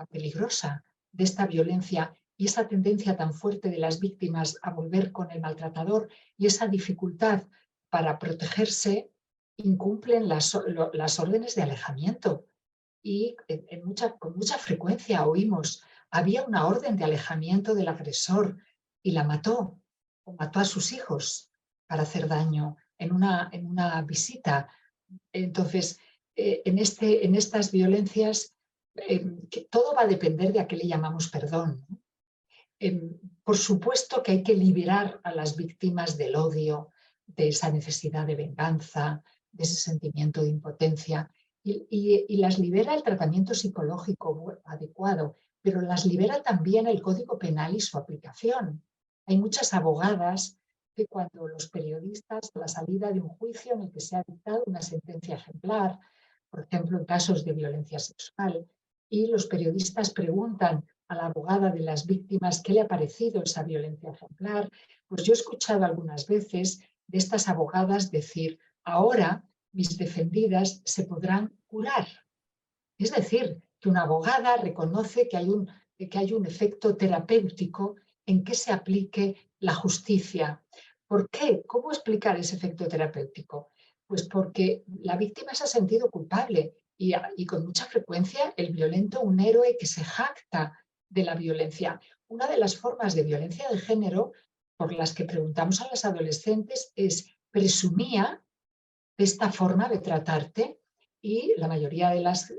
peligrosa de esta violencia y esa tendencia tan fuerte de las víctimas a volver con el maltratador y esa dificultad para protegerse, incumplen las órdenes de alejamiento. Y con mucha frecuencia oímos, había una orden de alejamiento del agresor y la mató, o mató a sus hijos para hacer daño en una visita. Entonces, en estas violencias, todo va a depender de a qué le llamamos perdón, ¿no? Por supuesto que hay que liberar a las víctimas del odio, de esa necesidad de venganza, de ese sentimiento de impotencia, y las libera el tratamiento psicológico adecuado, pero las libera también el Código Penal y su aplicación. Hay muchas abogadas que cuando los periodistas, a la salida de un juicio en el que se ha dictado una sentencia ejemplar, por ejemplo, en casos de violencia sexual, y los periodistas preguntan a la abogada de las víctimas qué le ha parecido esa violencia ejemplar, pues yo he escuchado algunas veces de estas abogadas decir, ahora mis defendidas se podrán curar. Es decir, que una abogada reconoce que hay un efecto terapéutico en que se aplique la justicia. ¿Por qué? ¿Cómo explicar ese efecto terapéutico? Pues porque la víctima se ha sentido culpable y con mucha frecuencia el violento un héroe que se jacta de la violencia. Una de las formas de violencia de género por las que preguntamos a las adolescentes es: ¿presumía de esta forma de tratarte? Y la mayoría de las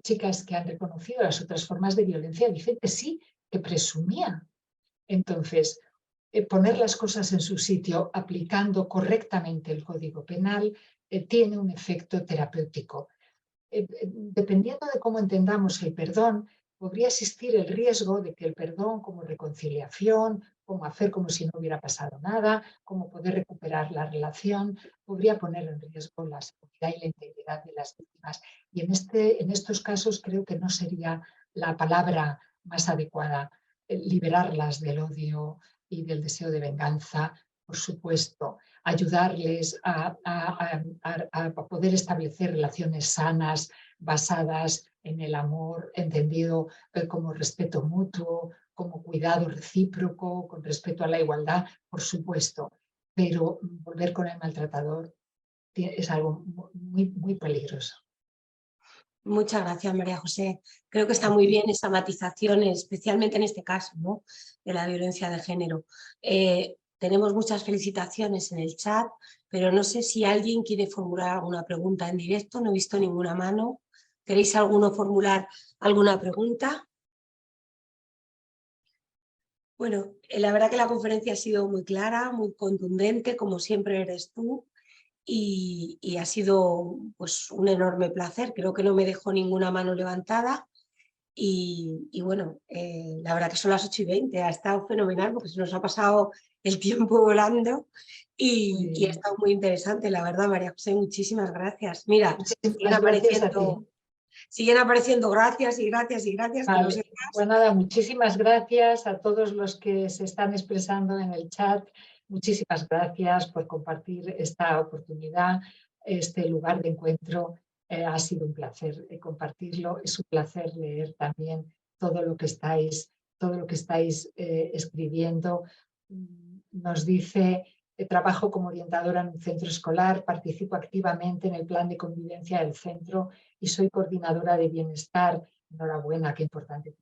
chicas que han reconocido las otras formas de violencia dicen que sí, que presumía. Entonces, poner las cosas en su sitio aplicando correctamente el Código Penal tiene un efecto terapéutico. Dependiendo de cómo entendamos el perdón, podría existir el riesgo de que el perdón como reconciliación, como hacer como si no hubiera pasado nada, como poder recuperar la relación, podría poner en riesgo la seguridad y la integridad de las víctimas. Y en estos casos creo que no sería la palabra más adecuada. Liberarlas del odio y del deseo de venganza, por supuesto, ayudarles a poder establecer relaciones sanas, basadas en el amor, entendido como respeto mutuo, como cuidado recíproco, con respeto a la igualdad, por supuesto, pero volver con el maltratador es algo muy peligroso. Muchas gracias, María José. Creo que está muy bien esa matización, especialmente en este caso, ¿no?, de la violencia de género. Tenemos muchas felicitaciones en el chat, pero no sé si alguien quiere formular alguna pregunta en directo. No he visto ninguna mano. ¿Queréis alguno formular alguna pregunta? Bueno, la verdad que la conferencia ha sido muy clara, muy contundente, como siempre eres tú. Y ha sido pues un enorme placer. Creo que no me dejó ninguna mano levantada y bueno, la verdad que son las 8:20, ha estado fenomenal porque se nos ha pasado el tiempo volando y ha estado muy interesante, la verdad, María José, muchísimas gracias. Mira, Muchísimas gracias a ti. siguen apareciendo gracias y gracias y gracias. Vale. Que lo sepas. Pues nada, muchísimas gracias a todos los que se están expresando en el chat. Muchísimas gracias por compartir esta oportunidad. este lugar de encuentro. Ha sido un placer compartirlo, es un placer leer también todo lo que estáis, escribiendo. Nos dice: trabajo como orientadora en un centro escolar, participo activamente en el plan de convivencia del centro y soy coordinadora de bienestar. Enhorabuena, qué importante.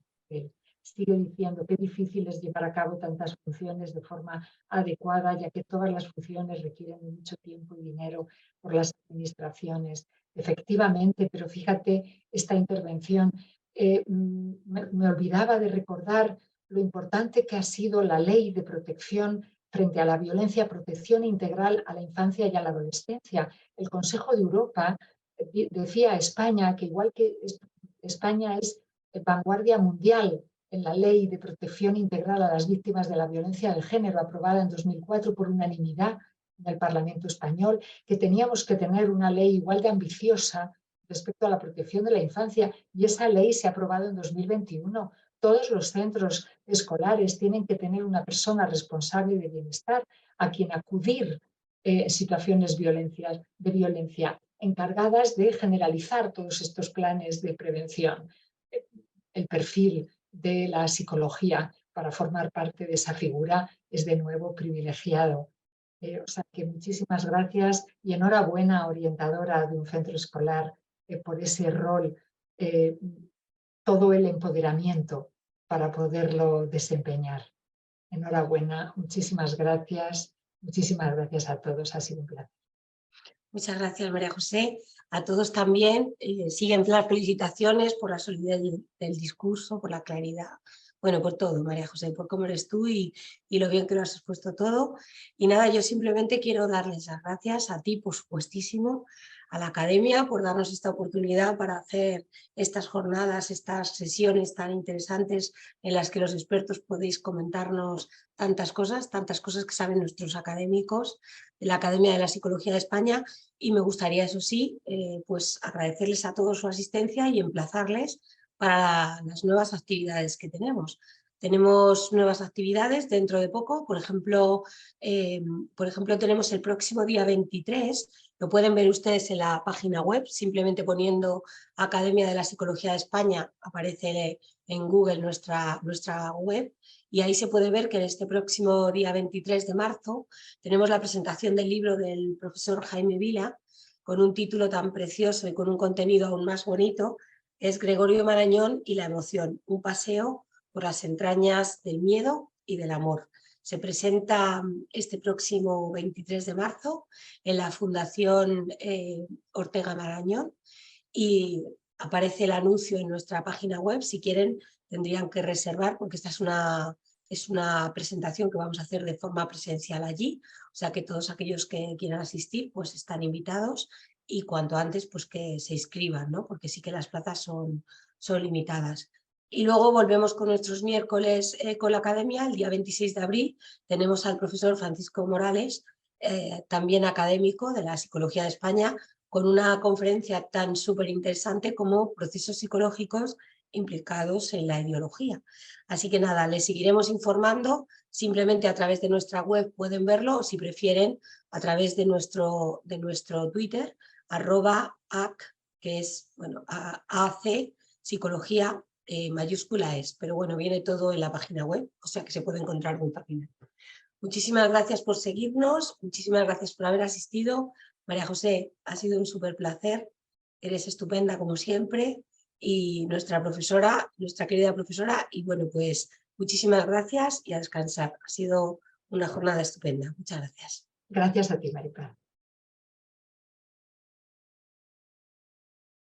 Sigue diciendo: qué difícil es llevar a cabo tantas funciones de forma adecuada, ya que todas las funciones requieren de mucho tiempo y dinero por las administraciones. Efectivamente, pero fíjate esta intervención. Me olvidaba de recordar lo importante que ha sido la ley de protección frente a la violencia, protección integral a la infancia y a la adolescencia. El Consejo de Europa decía a España que, igual que España es vanguardia mundial en la ley de protección integral a las víctimas de la violencia de género, aprobada en 2004 por unanimidad en el Parlamento español, que teníamos que tener una ley igual de ambiciosa respecto a la protección de la infancia, y esa ley se ha aprobado en 2021. Todos los centros escolares tienen que tener una persona responsable de bienestar a quien acudir en situaciones de violencia, encargadas de generalizar todos estos planes de prevención. El perfil de la psicología para formar parte de esa figura es de nuevo privilegiado. O sea que muchísimas gracias y enhorabuena, orientadora de un centro escolar, por ese rol, todo el empoderamiento para poderlo desempeñar. Enhorabuena, muchísimas gracias a todos, ha sido un placer. Muchas gracias, María José. A todos también. Siguen las felicitaciones por la solidez del discurso, por la claridad. Bueno, por todo, María José, por cómo eres tú y lo bien que lo has expuesto todo. Y nada, yo simplemente quiero darles las gracias a ti, por supuestísimo, a la Academia por darnos esta oportunidad para hacer estas jornadas, estas sesiones tan interesantes en las que los expertos podéis comentarnos tantas cosas que saben nuestros académicos de la Academia de la Psicología de España. Y me gustaría, eso sí, pues agradecerles a todos su asistencia y emplazarles para las nuevas actividades que tenemos. Tenemos nuevas actividades dentro de poco, por ejemplo, tenemos el próximo día 23, lo pueden ver ustedes en la página web, simplemente poniendo Academia de la Psicología de España, aparece en Google nuestra web, y ahí se puede ver que en este próximo día 23 de marzo tenemos la presentación del libro del profesor Jaime Vila, con un título tan precioso y con un contenido aún más bonito. Es Gregorio Marañón y la emoción, un paseo por las entrañas del miedo y del amor. Se presenta este próximo 23 de marzo en la Fundación Ortega Marañón y aparece el anuncio en nuestra página web. Si quieren, tendrían que reservar, porque esta es una presentación que vamos a hacer de forma presencial allí, o sea que todos aquellos que quieran asistir pues están invitados, y cuanto antes pues que se inscriban, ¿no? Porque sí que las plazas son limitadas. Y luego volvemos con nuestros miércoles con la Academia. El día 26 de abril tenemos al profesor Francisco Morales, también académico de la Psicología de España, con una conferencia tan súper interesante como procesos psicológicos implicados en la ideología. Así que nada, les seguiremos informando, simplemente a través de nuestra web pueden verlo, o si prefieren a través de nuestro Twitter, @ac, que es AC, psicología mayúscula es, pero bueno, viene todo en la página web, o sea que se puede encontrar muy fácilmente. Muchísimas gracias por seguirnos, muchísimas gracias por haber asistido. María José, ha sido un súper placer, eres estupenda como siempre, y nuestra profesora, nuestra querida profesora, y bueno, pues muchísimas gracias y a descansar. Ha sido una jornada estupenda. Muchas gracias. Gracias a ti, Maripa.